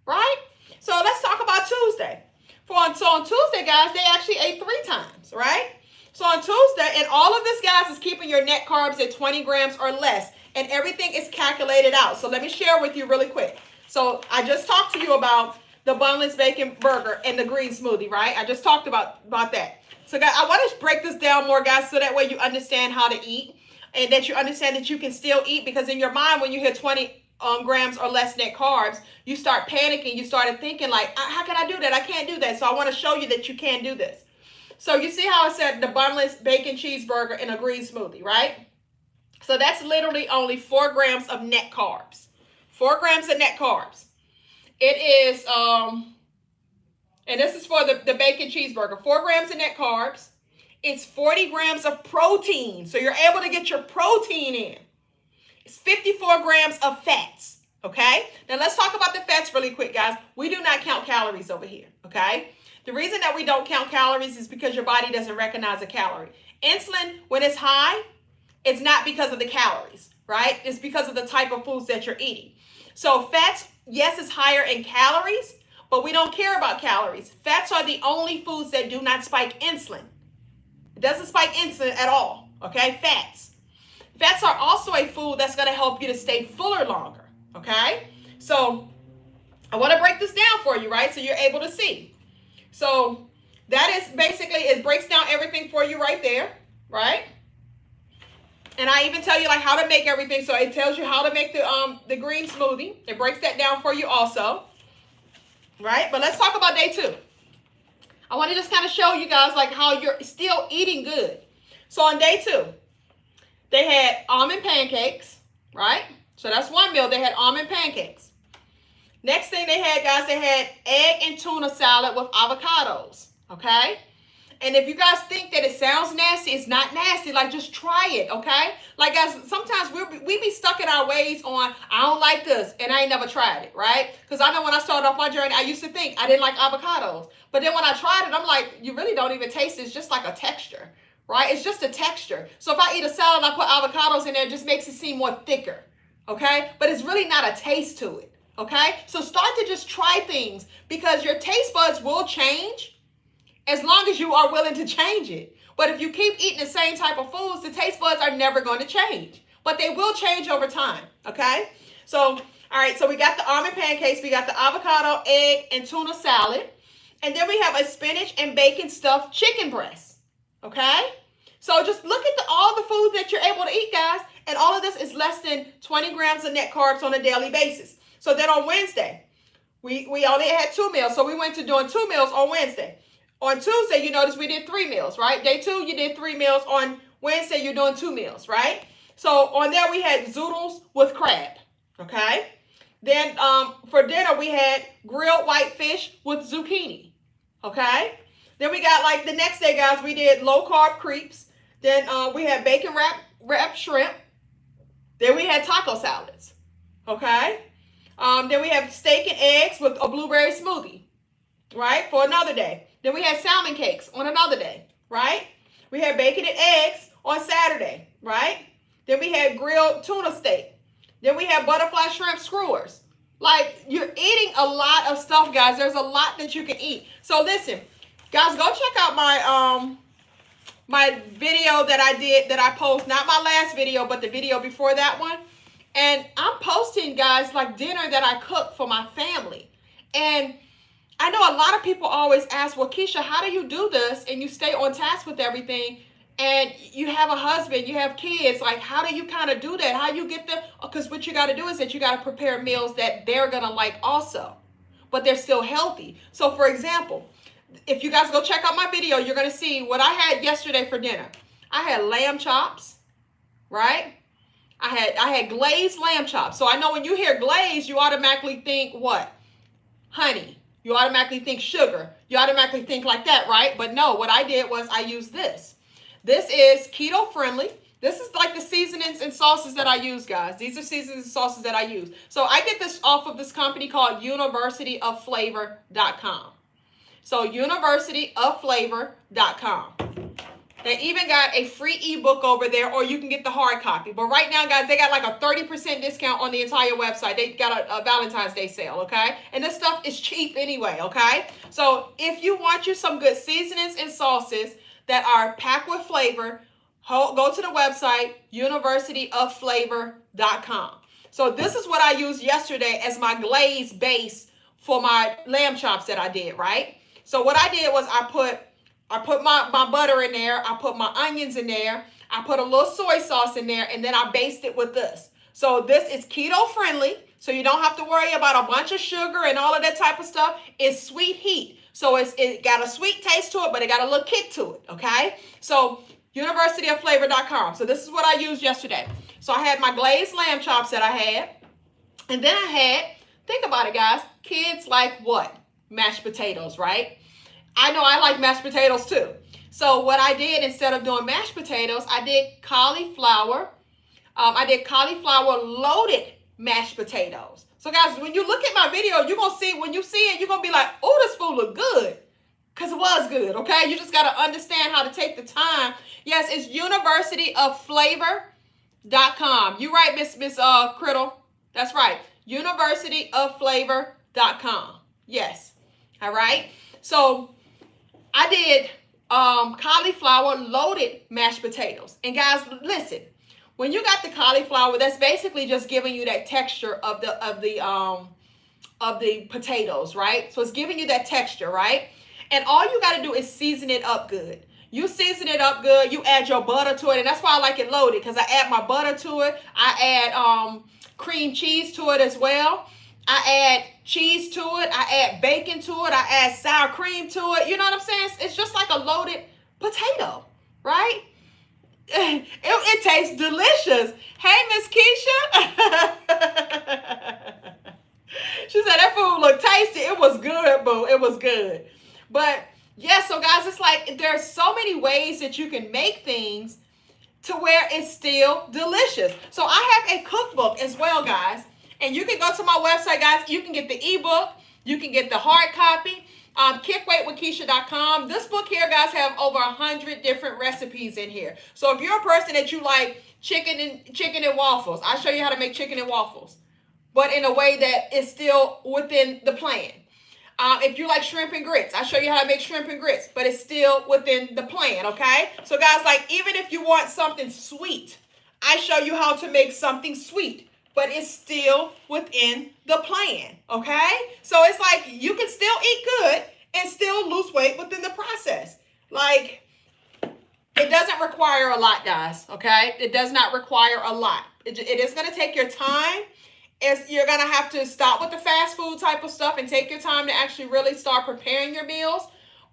right? So let's talk about Tuesday. So on Tuesday, guys, they actually ate 3 times, right? So on Tuesday, and all of this, guys, is keeping your net carbs at 20 grams or less, and everything is calculated out. So let me share with you really quick. So I just talked to you about the bunless bacon burger and the green smoothie, right? I just talked about that. So guys, I want to break this down more, guys, so that way you understand how to eat and that you understand that you can still eat, because in your mind, when you hear 20 grams or less net carbs, you start panicking. You started thinking like, how can I do that? I can't do that. So I want to show you that you can do this. So you see how I said the bunless bacon cheeseburger and a green smoothie, right? So that's literally only 4 grams of net carbs. 4 grams of net carbs. It is, and this is for the bacon cheeseburger, 4 grams of net carbs. It's 40 grams of protein. So you're able to get your protein in. It's 54 grams of fats, okay? Now let's talk about the fats really quick, guys. We do not count calories over here, okay? The reason that we don't count calories is because your body doesn't recognize a calorie. Insulin, when it's high, it's not because of the calories, right? It's because of the type of foods that you're eating. So fats, yes, it's higher in calories, but we don't care about calories. Fats are the only foods that do not spike insulin. It doesn't spike insulin at all, okay? Fats. Fats are also a food that's going to help you to stay fuller longer, okay? So I want to break this down for you, right? So you're able to see. So that is basically, it breaks down everything for you right there, right? And I even tell you like how to make everything. So it tells you how to make the green smoothie. It breaks that down for you also, right? But let's talk about day 2. I want to just kind of show you guys like how you're still eating good. So on day 2, they had almond pancakes, right? So that's one meal. They had almond pancakes. Next thing they had, guys, they had egg and tuna salad with avocados, okay? And if you guys think that it sounds nasty, it's not nasty. Like, just try it, okay? Like, guys, sometimes we be stuck in our ways on, I don't like this, and I ain't never tried it, right? Because I know when I started off my journey, I used to think I didn't like avocados. But then when I tried it, I'm like, you really don't even taste it. It's just like a texture, right? It's just a texture. So if I eat a salad and I put avocados in there, it just makes it seem more thicker, okay? But it's really not a taste to it, okay? So start to just try things, because your taste buds will change as long as you are willing to change it. But if you keep eating the same type of foods, the taste buds are never going to change. But they will change over time, okay? So, all right, so we got the almond pancakes, we got the avocado, egg, and tuna salad. And then we have a spinach and bacon stuffed chicken breast, okay? So just look at all the foods that you're able to eat, guys. And all of this is less than 20 grams of net carbs on a daily basis. So then on Wednesday, we only had 2 meals. So we went to doing 2 meals on Wednesday. On Tuesday, you notice we did 3 meals, right? Day 2, you did 3 meals. On Wednesday, you're doing 2 meals, right? So on there, we had zoodles with crab, okay? Then for dinner, we had grilled white fish with zucchini, okay? Then we got, like, the next day, guys, we did low-carb crepes. Then we had bacon wrapped shrimp. Then we had taco salads, okay? Then we have steak and eggs with a blueberry smoothie, right, for another day. Then we had salmon cakes on another day, right? We had bacon and eggs on Saturday, right? Then we had grilled tuna steak. Then we had butterfly shrimp skewers. Like, you're eating a lot of stuff, guys. There's a lot that you can eat. So listen, guys, go check out my my video that I did, that I post, not my last video, but the video before that one. And I'm posting, guys, like dinner that I cook for my family. And I know a lot of people always ask, well, Keisha, how do you do this and you stay on task with everything and you have a husband, you have kids, like how do you kind of do that? How you get the, because what you got to do is that you got to prepare meals that they're going to like also, but they're still healthy. So for example, if you guys go check out my video, you're going to see what I had yesterday for dinner. I had lamb chops, right? I had glazed lamb chops. So I know when you hear glazed, you automatically think what? Honey. You automatically think sugar. You automatically think like that, right? But no, what I did was I used this. This is keto friendly. This is like the seasonings and sauces that I use, guys. These are seasonings and sauces that I use. So I get this off of this company called universityofflavor.com. So universityofflavor.com. They even got a free ebook over there, or you can get the hard copy. But right now, guys, they got like a 30% discount on the entire website. They got a Valentine's Day sale, okay? And this stuff is cheap anyway, okay? So if you want you some good seasonings and sauces that are packed with flavor, go to the website, universityofflavor.com. So this is what I used yesterday as my glaze base for my lamb chops that I did, right? So what I did was I put my butter in there. I put my onions in there. I put a little soy sauce in there, and then I based it with this. So this is keto friendly, so you don't have to worry about a bunch of sugar and all of that type of stuff. It's sweet heat. So it got a sweet taste to it, but it got a little kick to it, okay? So universityofflavor.com. So this is what I used yesterday. So I had my glazed lamb chops that I had, and then I had, think about it, guys, kids like what? Mashed potatoes, right? I know I like mashed potatoes too. So what I did, instead of doing mashed potatoes, I did cauliflower. I did cauliflower loaded mashed potatoes. So guys, when you look at my video, you're going to see, when you see it, you're going to be like, oh, this food look good. Because it was good, okay? You just got to understand how to take the time. Yes, it's universityofflavor.com. You right, Miss Criddle. That's right. universityofflavor.com. Yes. All right. So I did cauliflower loaded mashed potatoes. And guys, listen, when you got the cauliflower, that's basically just giving you that texture of the potatoes, right? So it's giving you that texture, right? And all you got to do is season it up good. You season it up good. You add your butter to it, and that's why I like it loaded, because I add my butter to it. I add cream cheese to it as well. I add cheese to it. I add bacon to it. I add sour cream to it. You know what I'm saying? It's just like a loaded potato, right? It tastes delicious. Hey, Miss Keisha. She said that food looked tasty. It was good, boo. It was good. But yeah, so guys, it's like there's so many ways that you can make things to where it's still delicious. So I have a cookbook as well, guys. And you can go to my website, guys. You can get the ebook. You can get the hard copy. Kickweightwithkeisha.com. This book here, guys, have over 100 different recipes in here. So if you're a person that you like chicken and waffles, I'll show you how to make chicken and waffles, but in a way that is still within the plan. If you like shrimp and grits, I show you how to make shrimp and grits, but it's still within the plan, okay? So guys, like even if you want something sweet, I show you how to make something sweet, but it's still within the plan, okay? So it's like you can still eat good and still lose weight within the process. Like, it doesn't require a lot, guys, okay? It does not require a lot. It is going to take your time. You're going to have to stop with the fast food type of stuff and take your time to actually really start preparing your meals.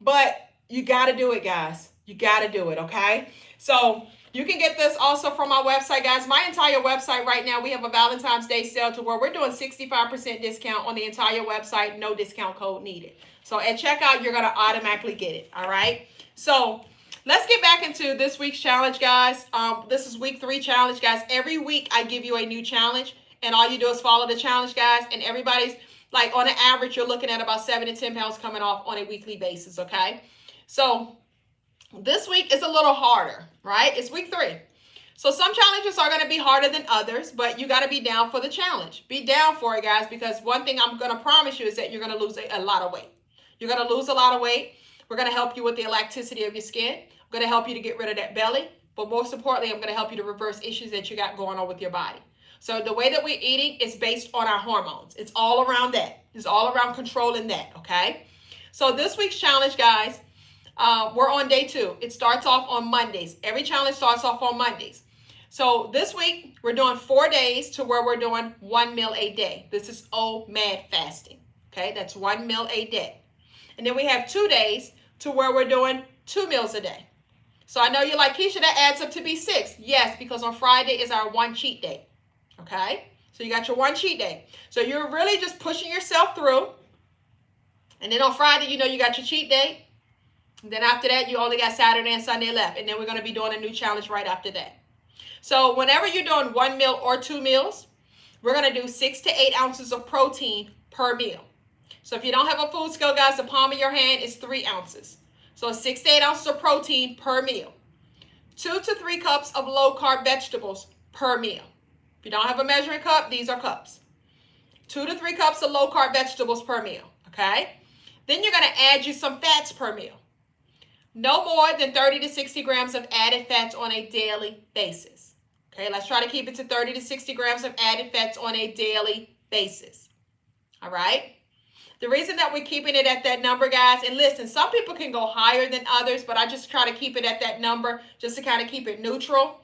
But you got to do it, guys. You got to do it, okay? So you can get this also from our website, guys. My entire website right now, we have a Valentine's Day sale to where we're doing 65% discount on the entire website. No discount code needed. So at checkout, you're going to automatically get it, all right? So let's get back into this week's challenge, guys. This is week 3 challenge, guys. Every week I give you a new challenge, and all you do is follow the challenge, guys. And everybody's like on an average, you're looking at about 7 to 10 pounds coming off on a weekly basis, okay? So this week is a little harder, right? It's week 3. So some challenges are going to be harder than others, but you got to be down for the challenge. Be down for it, guys, because one thing I'm going to promise you is that you're going to lose a lot of weight. You're going to lose a lot of weight. We're going to help you with the elasticity of your skin. I'm going to help you to get rid of that belly. But most importantly, I'm going to help you to reverse issues that you got going on with your body. So the way that we're eating is based on our hormones. It's all around that. It's all around controlling that, okay? So this week's challenge, guys, we're on day 2. It starts off on Mondays. Every challenge starts off on Mondays. So this week, we're doing 4 days to where we're doing 1 meal a day. This is OMAD fasting, okay? That's 1 meal a day. And then we have 2 days to where we're doing 2 meals a day. So I know you're like, Keisha, that adds up to be 6. Yes, because on Friday is our 1 cheat day. Okay? So you got your 1 cheat day. So you're really just pushing yourself through. And then on Friday, you know you got your cheat day. And then after that, you only got Saturday and Sunday left. And then we're going to be doing a new challenge right after that. So whenever you're doing 1 meal or 2 meals, we're going to do 6 to 8 ounces of protein per meal. So if you don't have a food scale, guys, the palm of your hand is 3 ounces. So 6 to 8 ounces of protein per meal. 2 to 3 cups of low-carb vegetables per meal. If you don't have a measuring cup, these are cups. 2 to 3 cups of low-carb vegetables per meal, okay? Then you're going to add you some fats per meal. No more than 30 to 60 grams of added fats on a daily basis. Okay, let's try to keep it to 30 to 60 grams of added fats on a daily basis. All right? The reason that we're keeping it at that number, guys, and listen, some people can go higher than others, but I just try to keep it at that number just to kind of keep it neutral.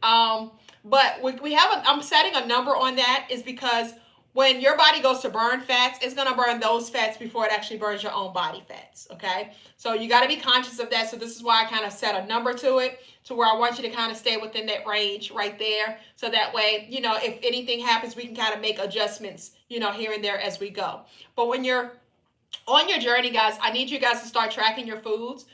But I'm setting a number on that is because when your body goes to burn fats, it's going to burn those fats before it actually burns your own body fats, okay? So you got to be conscious of that. So this is why I kind of set a number to it, to where I want you to kind of stay within that range right there. So that way, you know, if anything happens, we can kind of make adjustments, you know, here and there as we go. But when you're on your journey, guys, I need you guys to start tracking your foods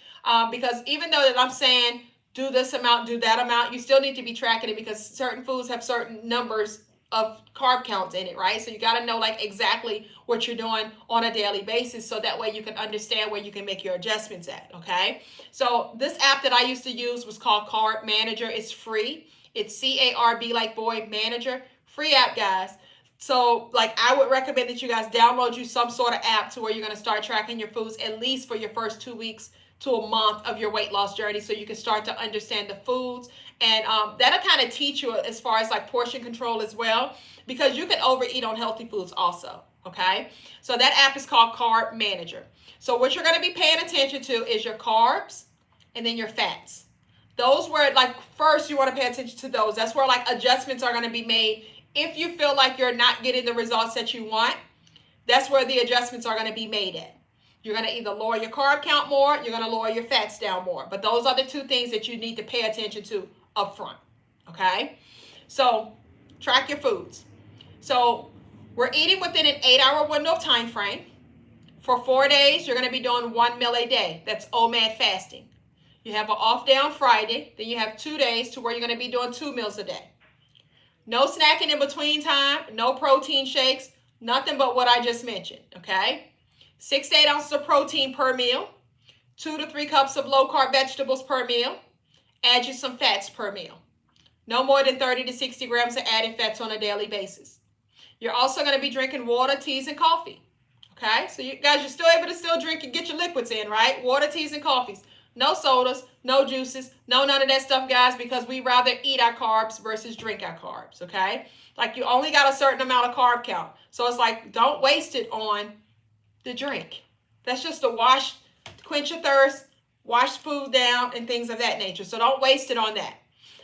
because even though that I'm saying do this amount, do that amount, you still need to be tracking it because certain foods have certain numbers of carb counts in it, right? So you got to know like exactly what you're doing on a daily basis so that way you can understand where you can make your adjustments at, okay? So this app that I used to use was called Carb Manager. It's free. It's C-A-R-B like boy manager. Free app, guys. So like I would recommend that you guys download you some sort of app to where you're going to start tracking your foods at least for your first 2 weeks to a month of your weight loss journey so you can start to understand the foods. And that'll kind of teach you as far as like portion control as well, because you can overeat on healthy foods also, okay? So that app is called Carb Manager. So what you're going to be paying attention to is your carbs and then your fats. Those where like first you want to pay attention to those. That's where like adjustments are going to be made. If you feel like you're not getting the results that you want, that's where the adjustments are going to be made at. You're going to either lower your carb count more, you're going to lower your fats down more. But those are the 2 things that you need to pay attention to up front, okay? So track your foods. So we're eating within an 8-hour window of time frame. For 4 days, you're going to be doing 1 meal a day. That's OMAD fasting. You have an off day on Friday. Then you have 2 days to where you're going to be doing 2 meals a day. No snacking in between time, no protein shakes, nothing but what I just mentioned, okay? 6 to 8 ounces of protein per meal, 2 to 3 cups of low-carb vegetables per meal, add you some fats per meal. No more than 30 to 60 grams of added fats on a daily basis. You're also going to be drinking water, teas, and coffee, Okay, so you guys, you're still able to still drink and get your liquids in, right? Water, teas, and coffees. No sodas, no juices, no none of that stuff, guys, because we rather eat our carbs versus drink our carbs, okay? Like, you only got a certain amount of carb count. So it's like, don't waste it on the drink. That's just to quench your thirst, wash food down, and things of that nature. So don't waste it on that.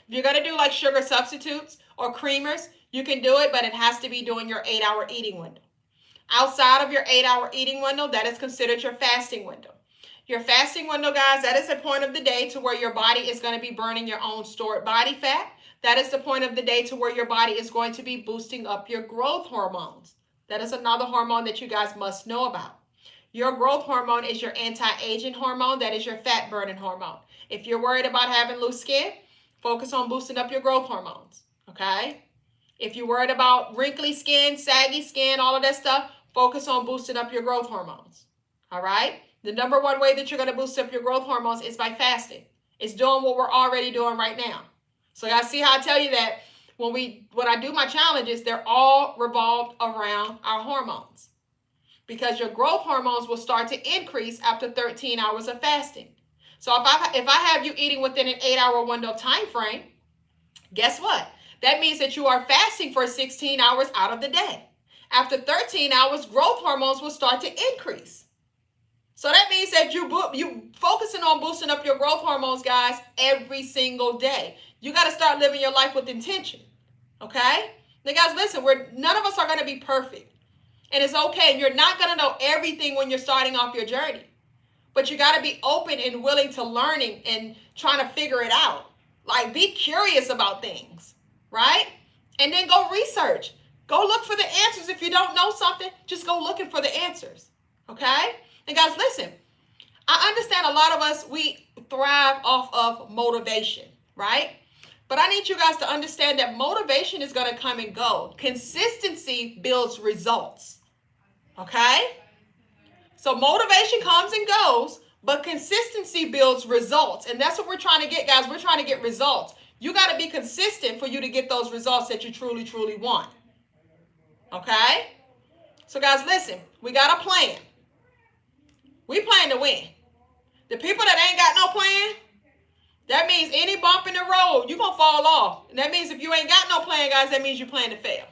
If you're going to do like sugar substitutes or creamers, you can do it, but it has to be during your 8-hour eating window. Outside of your 8-hour eating window, that is considered your fasting window. Your fasting window, guys, that is the point of the day to where your body is going to be burning your own stored body fat. That is the point of the day to where your body is going to be boosting up your growth hormones. That is another hormone that you guys must know about. Your growth hormone is your anti-aging hormone. That is your fat burning hormone. If you're worried about having loose skin, focus on boosting up your growth hormones, okay? If you're worried about wrinkly skin, saggy skin, all of that stuff, focus on boosting up your growth hormones, all right? The number one way that you're going to boost up your growth hormones is by fasting. It's doing what we're already doing right now. So y'all see how I tell you that when I do my challenges, they're all revolved around our hormones. Because your growth hormones will start to increase after 13 hours of fasting. So if I have you eating within an 8-hour window time frame, guess what? That means that you are fasting for 16 hours out of the day. After 13 hours, growth hormones will start to increase. So that means that you focusing on boosting up your growth hormones, guys, every single day. You got to start living your life with intention, okay? Now, guys, listen, none of us are going to be perfect. And it's okay. You're not going to know everything when you're starting off your journey. But you got to be open and willing to learning and trying to figure it out. Like, be curious about things, right? And then go research. Go look for the answers. If you don't know something, just go looking for the answers, okay? And guys, listen, I understand a lot of us, we thrive off of motivation, right? But I need you guys to understand that motivation is going to come and go. Consistency builds results, okay? So motivation comes and goes, but consistency builds results. And that's what we're trying to get, guys. We're trying to get results. You got to be consistent for you to get those results that you truly, truly want, okay? So, guys, listen, we got a plan. We plan to win. The people that ain't got no plan, that means any bump in the road, you're going to fall off. And that means if you ain't got no plan, guys, that means you plan to fail.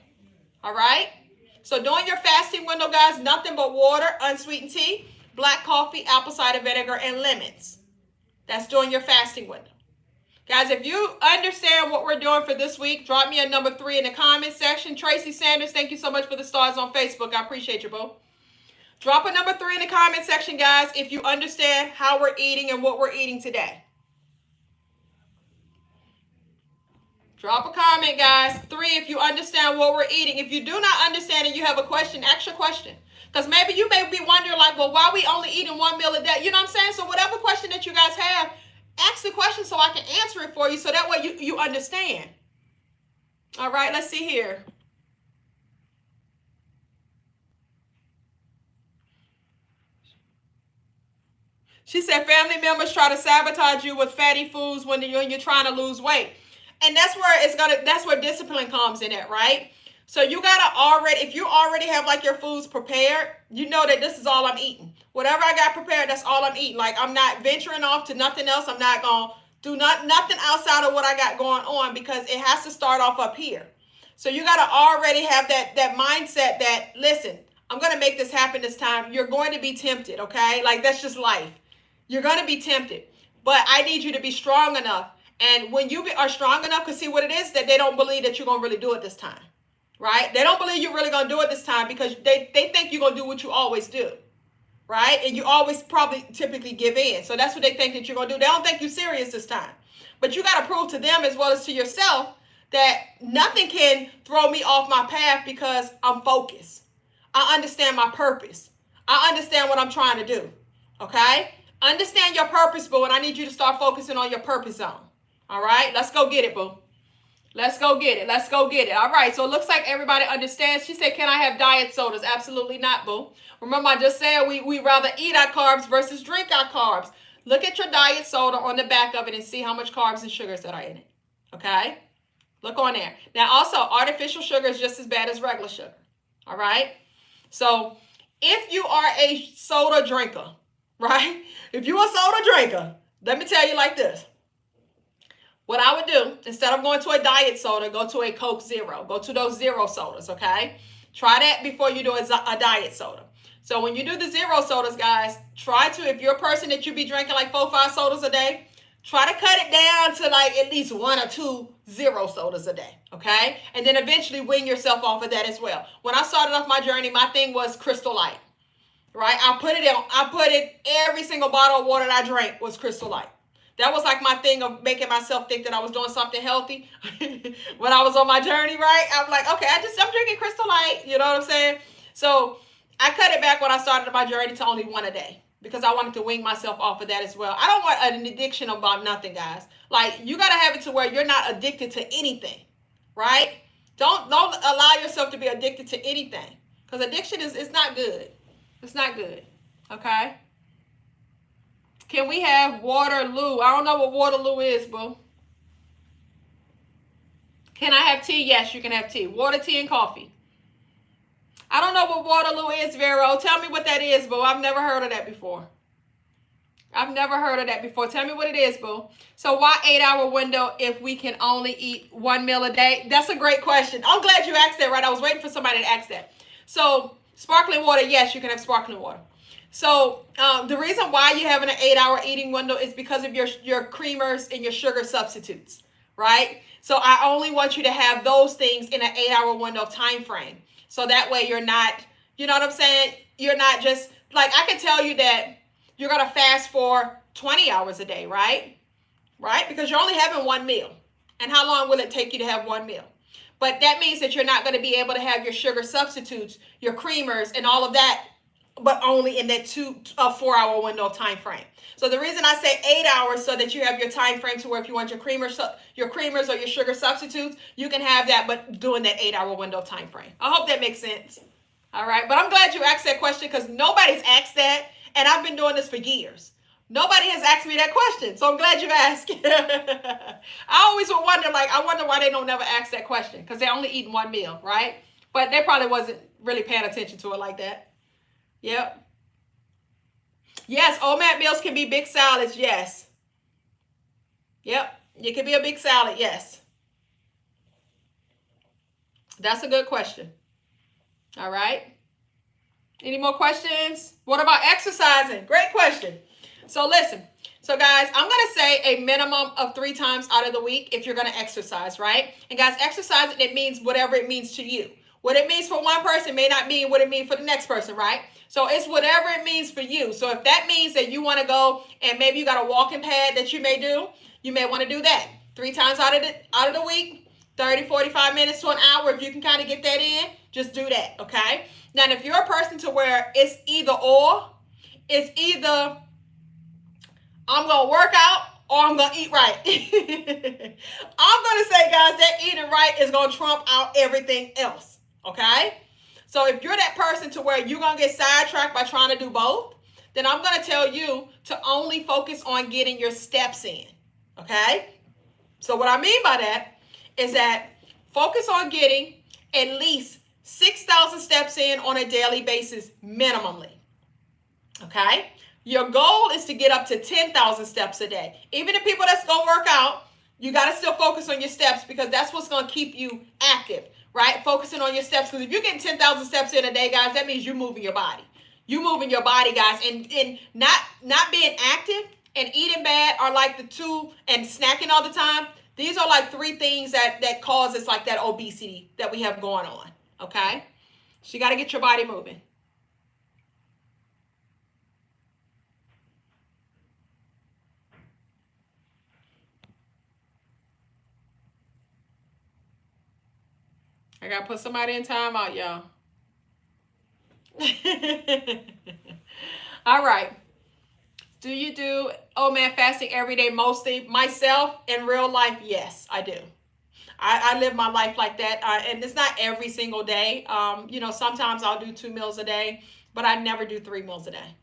All right? So during your fasting window, guys, nothing but water, unsweetened tea, black coffee, apple cider vinegar, and lemons. That's during your fasting window. Guys, if you understand what we're doing for this week, drop me a number 3 in the comment section. Tracy Sanders, thank you so much for the stars on Facebook. I appreciate you, boo. Drop a number 3 in the comment section, guys, if you understand how we're eating and what we're eating today. Drop a comment, guys. 3 if you understand what we're eating. If you do not understand and you have a question, ask your question. Because maybe you may be wondering, like, well, why are we only eating 1 meal a day? You know what I'm saying? So whatever question that you guys have, ask the question so I can answer it for you so that way you understand. All right, let's see here. She said family members try to sabotage you with fatty foods when you're trying to lose weight. And that's where discipline comes in at, right? So you gotta if you already have like your foods prepared, you know that this is all I'm eating. Whatever I got prepared, that's all I'm eating. Like, I'm not venturing off to nothing else. I'm not gonna do nothing outside of what I got going on, because it has to start off up here. So you gotta already have that mindset that, listen, I'm gonna make this happen this time. You're going to be tempted, okay? Like, that's just life. You're going to be tempted, but I need you to be strong enough. And when you are strong enough, because see what it is, that they don't believe that you're going to really do it this time, right? They don't believe you're really going to do it this time because they think you're going to do what you always do, right? And you always probably typically give in. So that's what they think that you're going to do. They don't think you're serious this time. But you got to prove to them as well as to yourself that nothing can throw me off my path because I'm focused. I understand my purpose. I understand what I'm trying to do, okay? Understand your purpose, boo, and I need you to start focusing on your purpose zone. All right? Let's go get it, boo. Let's go get it. Let's go get it. All right, so it looks like everybody understands. She said, can I have diet sodas? Absolutely not, boo. Remember, I just said we rather eat our carbs versus drink our carbs. Look at your diet soda on the back of it and see how much carbs and sugars that are in it, okay? Look on there. Now, also, artificial sugar is just as bad as regular sugar, all right? So if you are a soda drinker, right? If you're a soda drinker, let me tell you like this. What I would do, instead of going to a diet soda, go to a Coke Zero. Go to those zero sodas, okay? Try that before you do a diet soda. So when you do the zero sodas, guys, try to, if you're a person that you be drinking like 4-5 sodas a day, try to cut it down to like at least 1 or 2 zero sodas a day, okay? And then eventually wean yourself off of that as well. When I started off my journey, my thing was Crystal Light, right? I put it, every single bottle of water that I drank was Crystal Light. That was like my thing of making myself think that I was doing something healthy when I was on my journey, right? I was like, okay, I'm drinking Crystal Light, you know what I'm saying? So I cut it back when I started my journey to only 1 a day because I wanted to wean myself off of that as well. I don't want an addiction about nothing, guys. Like, you got to have it to where you're not addicted to anything, right? Don't allow yourself to be addicted to anything because addiction is not good. It's not good, okay? Can we have Waterloo? I don't know what Waterloo is, boo. Can I have tea? Yes, you can have tea. Water, tea, and coffee. I don't know what Waterloo is, Vero. Tell me what that is, boo. I've never heard of that before. I've never heard of that before. Tell me what it is, boo. So why 8-hour window if we can only eat 1 meal a day? That's a great question. I'm glad you asked that, right? I was waiting for somebody to ask that. So sparkling water, yes, you can have sparkling water. So the reason why you're having an 8-hour eating window is because of your creamers and your sugar substitutes, right? So I only want you to have those things in an 8-hour window of time frame. So that way you're not, you know what I'm saying? You're not just, like, I can tell you that you're going to fast for 20 hours a day, right? Right? Because you're only having 1 meal. And how long will it take you to have 1 meal? But that means that you're not going to be able to have your sugar substitutes, your creamers, and all of that, but only in that 4-hour window of time frame. So the reason I say 8 hours so that you have your time frame to where if you want your creamers or your sugar substitutes, you can have that, but doing that 8-hour window of time frame. I hope that makes sense. All right. But I'm glad you asked that question because nobody's asked that. And I've been doing this for years. Nobody has asked me that question. So I'm glad you asked. I always would wonder, I wonder why they don't never ask that question because they're only eating 1 meal, right? But they probably wasn't really paying attention to it like that. Yep. Yes, OMAD meals can be big salads. Yes. Yep. It can be a big salad. Yes. That's a good question. All right. Any more questions? What about exercising? Great question. So listen. So guys, I'm going to say a minimum of 3 times out of the week if you're going to exercise, right? And guys, exercising, it means whatever it means to you. What it means for one person may not mean what it means for the next person, right? So it's whatever it means for you. So if that means that you want to go and maybe you got a walking pad that you may do, you may want to do that 3 times out of the week, 30, 45 minutes to an hour. If you can kind of get that in, just do that, okay? Now, if you're a person to where it's either or, it's either I'm going to work out or I'm going to eat right. I'm going to say, guys, that eating right is going to trump out everything else, okay? So if you're that person to where you're going to get sidetracked by trying to do both, then I'm going to tell you to only focus on getting your steps in, okay? So what I mean by that is that focus on getting at least 6,000 steps in on a daily basis minimally, okay? Your goal is to get up to 10,000 steps a day. Even the people that's going to work out, you got to still focus on your steps because that's what's going to keep you active, right? Focusing on your steps because if you're getting 10,000 steps in a day, guys, that means you're moving your body. You're moving your body, guys, and not being active and eating bad are like the two, and snacking all the time. These are like 3 things that causes like that obesity that we have going on, okay? So you got to get your body moving. I got to put somebody in timeout, y'all. All right. Do you do OMAD fasting every day? Mostly myself in real life, yes, I do. I live my life like that, and it's not every single day. You know, sometimes I'll do 2 meals a day, but I never do 3 meals a day.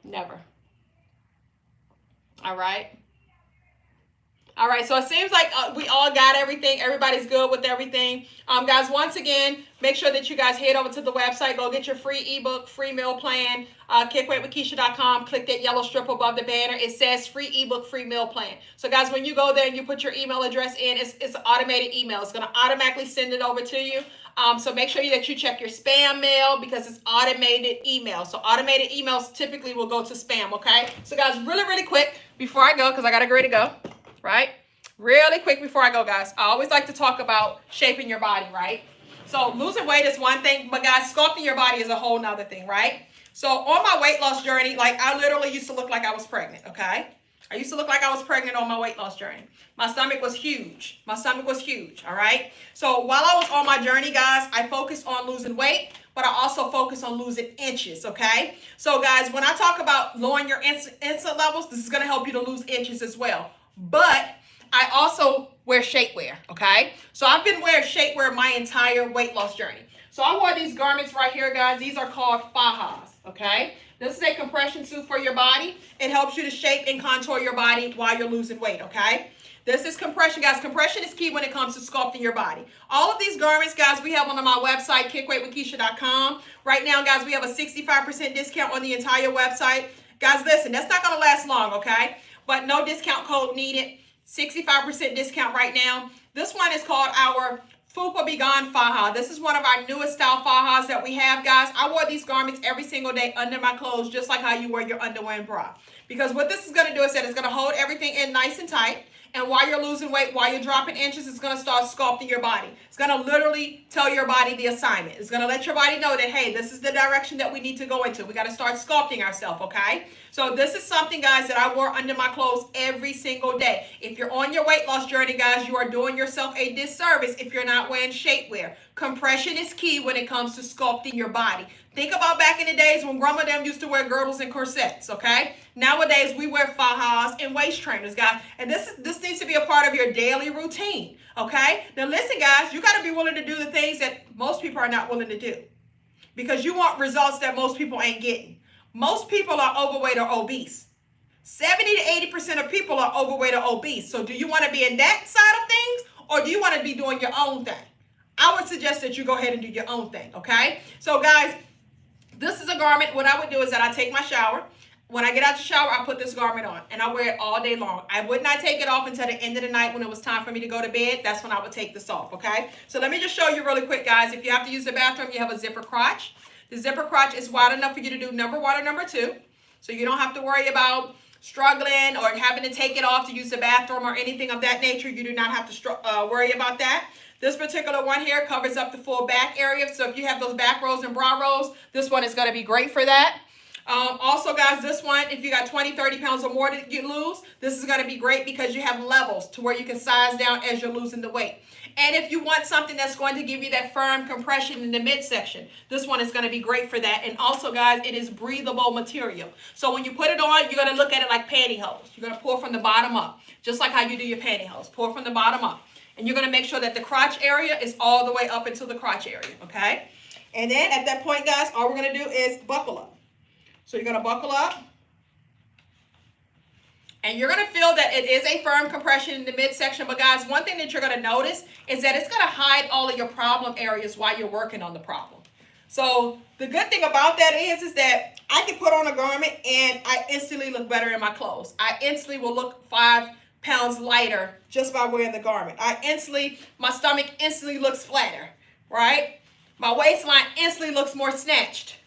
Never. All right. All right, so it seems like we all got everything. Everybody's good with everything. Guys, once again, make sure that you guys head over to the website. Go get your free ebook, free meal plan, kickweightwithkeisha.com. Click that yellow strip above the banner. It says free ebook, free meal plan. So, guys, when you go there and you put your email address in, it's an automated email. It's going to automatically send it over to you. So make sure that you check your spam mail because it's automated email. So automated emails typically will go to spam, okay? So, guys, really, really quick before I go, because I got to get ready to go. Right? Really quick before I go, guys, I always like to talk about shaping your body, right? So losing weight is one thing, but guys, sculpting your body is a whole nother thing, right? So on my weight loss journey, like I literally used to look like I was pregnant, okay? I used to look like I was pregnant on my weight loss journey. My stomach was huge. My stomach was huge, all right? So while I was on my journey, guys, I focused on losing weight, but I also focused on losing inches, okay? So guys, when I talk about lowering your insulin levels, this is gonna help you to lose inches as well. But I also wear shapewear, okay? So I've been wearing shapewear my entire weight loss journey. So I wore these garments right here, guys. These are called fajas, okay? This is a compression suit for your body. It helps you to shape and contour your body while you're losing weight, okay? This is compression, guys. Compression is key when it comes to sculpting your body. All of these garments, guys, we have on my website, kickweightwithkeisha.com. Right now, guys, we have a 65% discount on the entire website. Guys, listen, that's not going to last long, okay? But no discount code needed. 65% discount right now. This one is called our Fupa Be Gone Faja. This is one of our newest style fajas that we have, guys. I wore these garments every single day under my clothes, just like how you wear your underwear and bra. Because what this is going to do is that it's going to hold everything in nice and tight. And while you're losing weight, while you're dropping inches, it's going to start sculpting your body. It's going to literally tell your body the assignment. It's going to let your body know that, hey, this is the direction that we need to go into. We got to start sculpting ourselves, okay? So this is something, guys, that I wore under my clothes every single day. If you're on your weight loss journey, guys, you are doing yourself a disservice if you're not wearing shapewear. Compression is key when it comes to sculpting your body. Think about back in the days when grandma them used to wear girdles and corsets, okay? Nowadays, we wear fajas and waist trainers, guys. And this needs to be a part of your daily routine, okay? Now, listen, guys, you got to be willing to do the things that most people are not willing to do because you want results that most people ain't getting. Most people are overweight or obese. 70 to 80% of people are overweight or obese. So do you want to be in that side of things or do you want to be doing your own thing? I would suggest that you go ahead and do your own thing, okay? So, guys, this is a garment. What I would do is that I take my shower. When I get out the shower, I put this garment on, and I wear it all day long. I would not take it off until the end of the night when it was time for me to go to bed. That's when I would take this off, okay? So let me just show you really quick, guys. If you have to use the bathroom, you have a zipper crotch. The zipper crotch is wide enough for you to do number one or number two, so you don't have to worry about struggling or having to take it off to use the bathroom or anything of that nature. You do not have to worry about that. This particular one here covers up the full back area. So if you have those back rows and bra rows, this one is going to be great for that. Also, guys, this one, if you got 20, 30 pounds or more that you lose, this is going to be great because you have levels to where you can size down as you're losing the weight. And if you want something that's going to give you that firm compression in the midsection, this one is going to be great for that. And also, guys, it is breathable material. So when you put it on, you're going to look at it like pantyhose. You're going to pour from the bottom up, just like how you do your pantyhose. Pour from the bottom up. And you're going to make sure that the crotch area is all the way up into the crotch area, okay? And then at that point, guys, all we're going to do is buckle up. So you're going to buckle up. And you're going to feel that it is a firm compression in the midsection. But, guys, one thing that you're going to notice is that it's going to hide all of your problem areas while you're working on the problem. So the good thing about that is that I can put on a garment and I instantly look better in my clothes. I instantly will look 5 pounds lighter just by wearing the garment. My stomach instantly looks flatter, right? My waistline instantly looks more snatched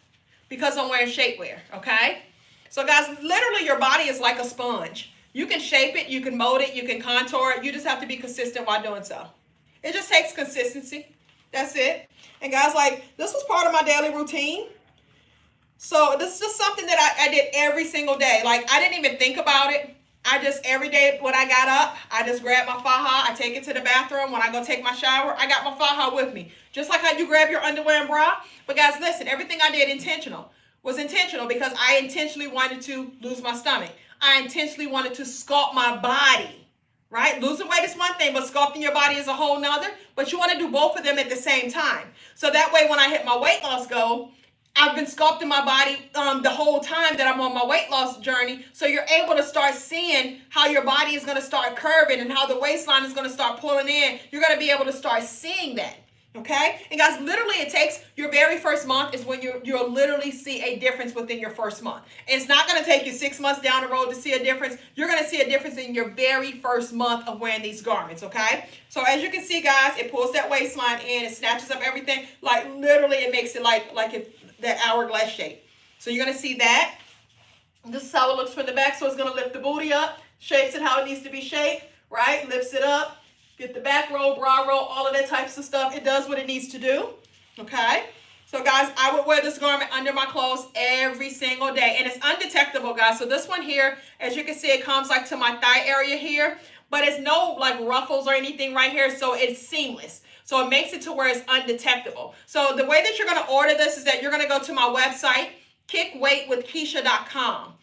because I'm wearing shapewear, okay? So, guys, literally your body is like a sponge. You can shape it, you can mold it, you can contour it. You just have to be consistent while doing so. It just takes consistency. That's it. And, guys, like, this was part of my daily routine. So this is just something that I did every single day. Like, I didn't even think about it. I just, every day when I got up, I just grabbed my faja. I take it to the bathroom. When I go take my shower, I got my faja with me. Just like how you grab your underwear and bra. But, guys, listen, everything I did was intentional because I intentionally wanted to lose my stomach. I intentionally wanted to sculpt my body, right? Losing weight is one thing, but sculpting your body is a whole nother. But you want to do both of them at the same time. So that way when I hit my weight loss goal, I've been sculpting my body the whole time that I'm on my weight loss journey. So you're able to start seeing how your body is going to start curving and how the waistline is going to start pulling in. You're going to be able to start seeing that. Okay? And guys, literally it takes your very first month is when you'll literally see a difference within your first month. It's not going to take you 6 months down the road to see a difference. You're going to see a difference in your very first month of wearing these garments, okay? So as you can see, guys, it pulls that waistline in, it snatches up everything. Like literally it makes it like that hourglass shape. So you're going to see that. This is how it looks from the back. So it's going to lift the booty up, shapes it how it needs to be shaped, right? Lifts it up. Get the back roll, bra roll, all of that types of stuff. It does what it needs to do, okay? So, guys, I would wear this garment under my clothes every single day. And it's undetectable, guys. So this one here, as you can see, it comes like to my thigh area here. But it's no like ruffles or anything right here. So it's seamless. So it makes it to where it's undetectable. So the way that you're going to order this is that you're going to go to my website, kickweightwithkeisha.com.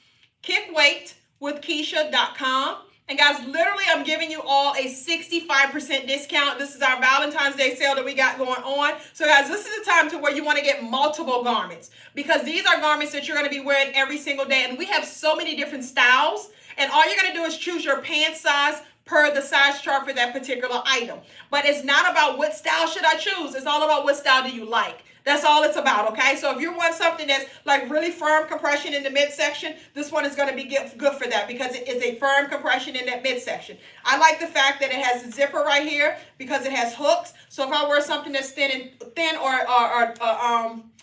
Kickweightwithkeisha.com. And guys, literally, I'm giving you all a 65% discount. This is our Valentine's Day sale that we got going on. So guys, this is the time to where you want to get multiple garments because these are garments that you're going to be wearing every single day. And we have so many different styles. And all you're going to do is choose your pant size per the size chart for that particular item. But it's not about what style should I choose. It's all about what style do you like. That's all it's about, okay? So if you want something that's like really firm compression in the midsection, this one is going to be good for that because it is a firm compression in that midsection. I like the fact that it has a zipper right here because it has hooks. So if I wear something that's thin or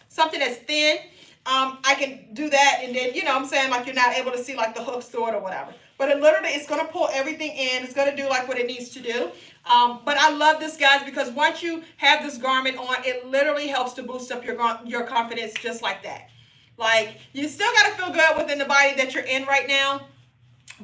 something that's thin, I can do that, and then, you know what I'm saying, like you're not able to see like the hooks through it or whatever. But it literally, it's going to pull everything in. It's going to do like what it needs to do. But I love this, guys, because once you have this garment on, it literally helps to boost up your confidence just like that. Like, you still got to feel good within the body that you're in right now,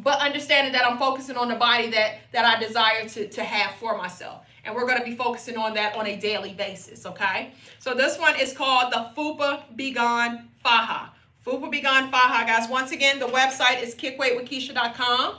but understanding that I'm focusing on the body that I desire to have for myself. And we're going to be focusing on that on a daily basis, okay? So this one is called the Fupa Begone Faja. Fupa Begone Faja, guys. Once again, the website is kickweightwithkeisha.com.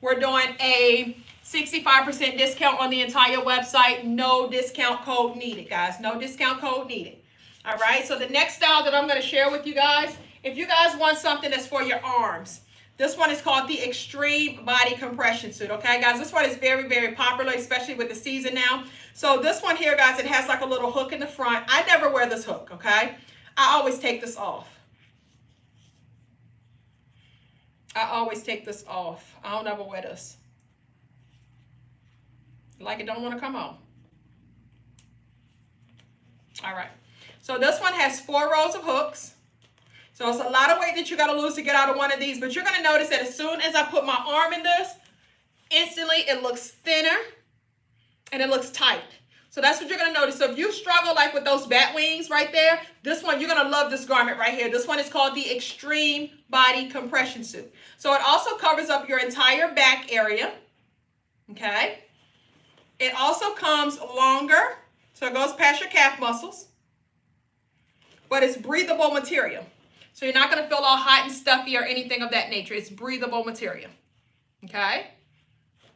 We're doing a 65% discount on the entire website. No discount code needed, guys. No discount code needed. All right, so the next style that I'm going to share with you guys, if you guys want something that's for your arms, this one is called the Extreme Body Compression Suit, okay, guys? This one is very, very popular, especially with the season now. So this one here, guys, it has like a little hook in the front. I never wear this hook, okay? I always take this off. I don't ever wear this. Like it don't want to come on. All right. So this one has 4 rows of hooks. So it's a lot of weight that you got to lose to get out of one of these. But you're going to notice that as soon as I put my arm in this, instantly it looks thinner and it looks tight. So that's what you're going to notice. So if you struggle like with those bat wings right there, this one, you're going to love this garment right here. This one is called the Extreme Body Compression Suit. So it also covers up your entire back area. Okay. It also comes longer. So it goes past your calf muscles. But it's breathable material. So you're not going to feel all hot and stuffy or anything of that nature. It's breathable material. Okay?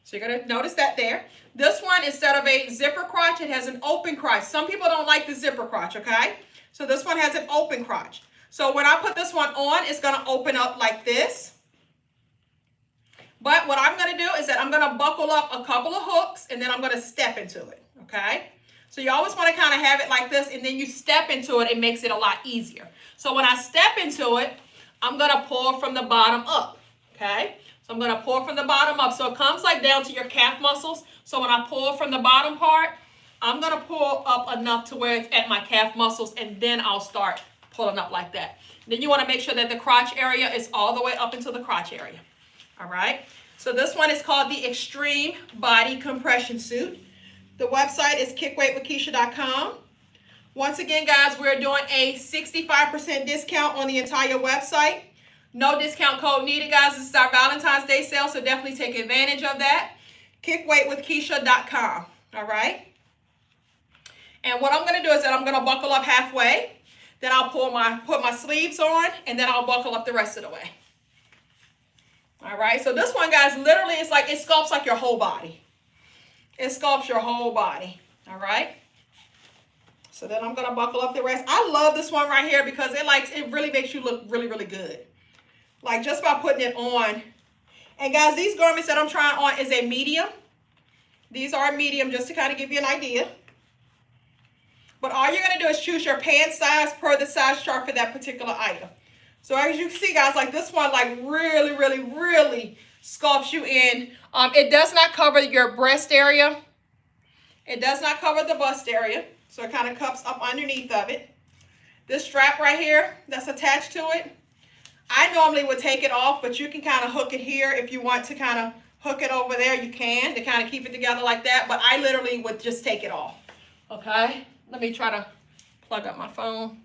So you're going to notice that there. This one, instead of a zipper crotch, it has an open crotch. Some people don't like the zipper crotch, okay? So this one has an open crotch. So when I put this one on, it's going to open up like this. But what I'm going to do is that I'm going to buckle up a couple of hooks, and then I'm going to step into it, okay? So you always want to kind of have it like this, and then you step into it. It makes it a lot easier. So when I step into it, I'm going to pull from the bottom up, okay? So I'm going to pull from the bottom up. So it comes like down to your calf muscles. So when I pull from the bottom part, I'm going to pull up enough to where it's at my calf muscles, and then I'll start pulling up like that. Then you want to make sure that the crotch area is all the way up into the crotch area. All right? So this one is called the Extreme Body Compression Suit. The website is kickweightwithkeisha.com. Once again, guys, we're doing a 65% discount on the entire website. No discount code needed, guys. This is our Valentine's Day sale, so definitely take advantage of that. Kickweightwithkeisha.com. All right? And what I'm going to do is that I'm going to buckle up halfway. Then I'll put my sleeves on, and then I'll buckle up the rest of the way. All right? So this one, guys, literally it's like it sculpts like your whole body. It sculpts your whole body. All right? So then I'm gonna buckle up the rest. I love this one right here because it really makes you look really, really good. Like just by putting it on. And guys, these garments that I'm trying on is a medium. These are a medium just to kind of give you an idea. But all you're gonna do is choose your pant size per the size chart for that particular item. So as you can see, guys, like this one, like really, really, really sculpts you in. It does not cover your breast area. It does not cover the bust area. So it kind of cups up underneath of it. This strap right here that's attached to it, I normally would take it off, but you can kind of hook it here if you want to kind of hook it over there. You can to kind of keep it together like that. But I literally would just take it off. Okay. Let me try to plug up my phone.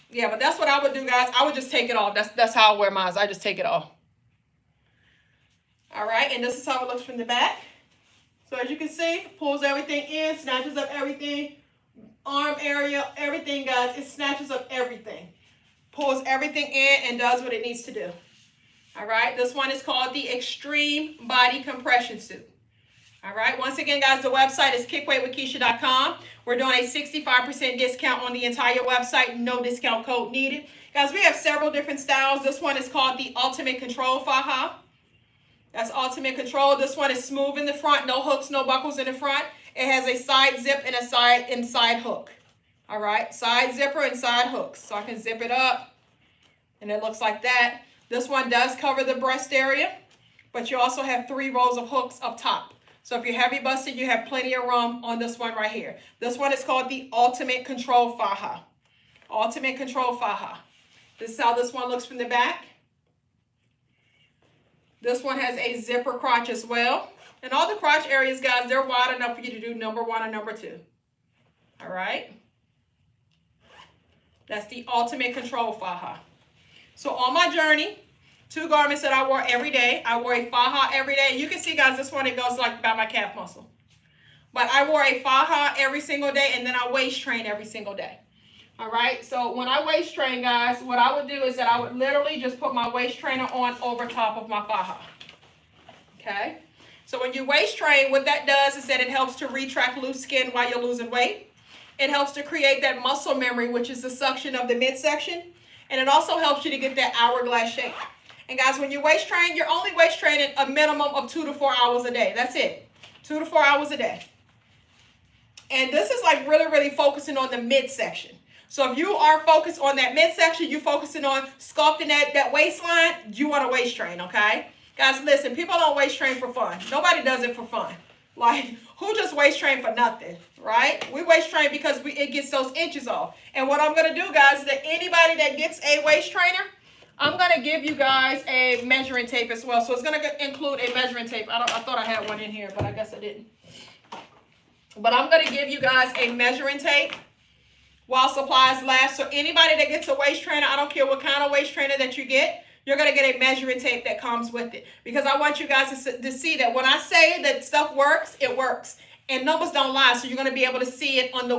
Yeah, but that's what I would do, guys. I would just take it off. That's how I wear mine. I just take it off. All right, and this is how it looks from the back. So as you can see, pulls everything in, snatches up everything. Arm area, everything, guys. It snatches up everything. Pulls everything in and does what it needs to do. All right, this one is called the Extreme Body Compression Suit. All right, once again, guys, the website is kickweightwithkeisha.com. We're doing a 65% discount on the entire website. No discount code needed. Guys, we have several different styles. This one is called the Ultimate Control Faja. That's Ultimate Control. This one is smooth in the front. No hooks, no buckles in the front. It has a side zip and a side inside hook. All right, side zipper and side hooks. So I can zip it up, and it looks like that. This one does cover the breast area, but you also have 3 rows of hooks up top. So if you're heavy busted, you have plenty of room on this one right here. This one is called the Ultimate Control Faja. Ultimate Control Faja. This is how this one looks from the back. This one has a zipper crotch as well. And all the crotch areas, guys, they're wide enough for you to do number 1 and number 2. All right. That's the Ultimate Control Faja. So on my journey, 2 garments that I wore every day. I wore a faja every day. You can see, guys, this one, it goes like about my calf muscle. But I wore a faja every single day, and then I waist train every single day. All right, so when I waist train, guys, what I would do is that I would literally just put my waist trainer on over top of my faja. Okay, so when you waist train, what that does is that it helps to retract loose skin while you're losing weight. It helps to create that muscle memory, which is the suction of the midsection. And it also helps you to get that hourglass shape. And guys, when you waist train, you're only waist training a minimum of 2 to 4 hours a day. That's it. 2 to 4 hours a day. And this is like really, really focusing on the midsection. So if you are focused on that midsection, you're focusing on sculpting that waistline, you want to waist train, okay? Guys, listen, people don't waist train for fun. Nobody does it for fun. Like, who just waist train for nothing, right? We waist train because it gets those inches off. And what I'm going to do, guys, is that anybody that gets a waist trainer, I'm going to give you guys a measuring tape as well. So it's going to include a measuring tape. I thought I had one in here, but I guess I didn't. But I'm going to give you guys a measuring tape while supplies last. So anybody that gets a waist trainer, I don't care what kind of waist trainer that you get, you're going to get a measuring tape that comes with it. Because I want you guys to see that when I say that stuff works, it works. And numbers don't lie. So you're going to be able to see it on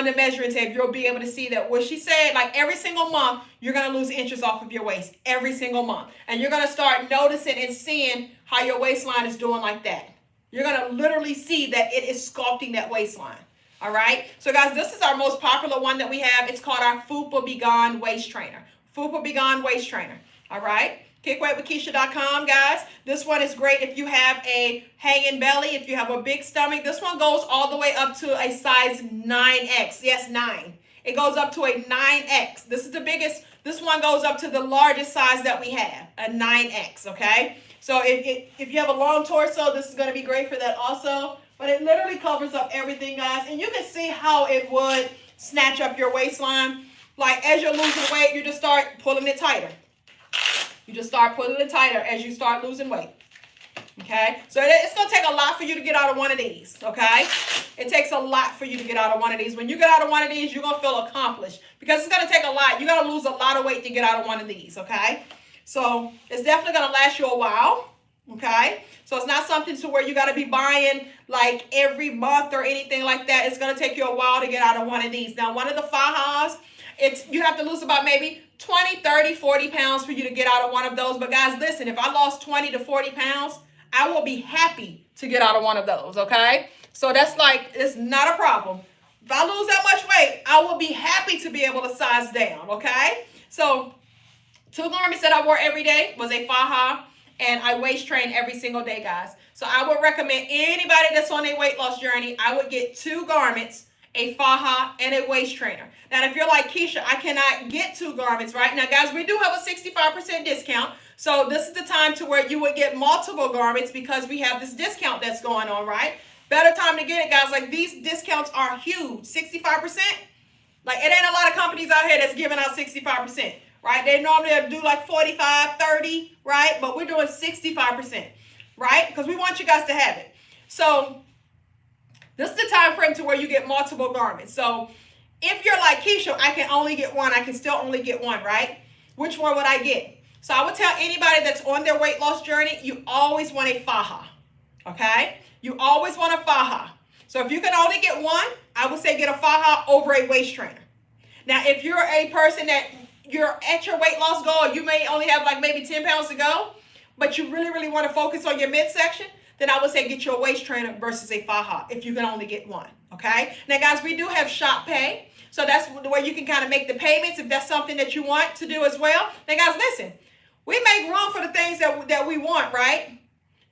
the measuring tape. You'll be able to see that what she said, like every single month, you're going to lose inches off of your waist. Every single month. And you're going to start noticing and seeing how your waistline is doing like that. You're going to literally see that it is sculpting that waistline. All right. So guys, this is our most popular one that we have. It's called our Fupa Be Gone Waist Trainer. Fupa Be Gone Waist Trainer. All right. KickWeightWithKeisha.com, guys. This one is great if you have a hanging belly, if you have a big stomach. This one goes all the way up to a size 9X. Yes, 9. It goes up to a 9X. This is the biggest. This one goes up to the largest size that we have, a 9X, okay? So if you have a long torso, this is going to be great for that also. But it literally covers up everything, guys. And you can see how it would snatch up your waistline. Like, as you're losing weight, you just start pulling it tighter. You just start pulling it tighter as you start losing weight. Okay? So it's going to take a lot for you to get out of one of these. Okay? It takes a lot for you to get out of one of these. When you get out of one of these, you're going to feel accomplished. Because it's going to take a lot. You got to lose a lot of weight to get out of one of these. Okay? So it's definitely going to last you a while. Okay? So it's not something to where you got to be buying like every month or anything like that. It's going to take you a while to get out of one of these. Now, one of the fajas, You have to lose about maybe 20, 30, 40 pounds for you to get out of one of those. But guys, listen, if I lost 20 to 40 pounds, I will be happy to get out of one of those, okay? So that's like, it's not a problem. If I lose that much weight, I will be happy to be able to size down, okay? So 2 garments that I wore every day was a faja, and I waist train every single day, guys. So I would recommend anybody that's on a weight loss journey, I would get 2 garments, a faja, and a waist trainer. Now, if you're like, Keisha, I cannot get 2 garments, right? Now, guys, we do have a 65% discount. So this is the time to where you would get multiple garments because we have this discount that's going on, right? Better time to get it, guys. Like, these discounts are huge. 65%. Like, it ain't a lot of companies out here that's giving out 65%, right? They normally do like 45, 30, right? But we're doing 65%, right? Because we want you guys to have it. So this is the time frame to where you get multiple garments. So if you're like, Keisha, I can only get one. I can still only get one, right? Which one would I get? So I would tell anybody that's on their weight loss journey, you always want a faja, okay? You always want a faja. So if you can only get one, I would say get a faja over a waist trainer. Now, if you're a person that you're at your weight loss goal, you may only have like maybe 10 pounds to go, but you really, really want to focus on your midsection, then I would say get your waist trainer versus a faja if you can only get one, okay? Now, guys, we do have shop pay. So that's where you can kind of make the payments if that's something that you want to do as well. Now, guys, listen, we make room for the things that we want, right?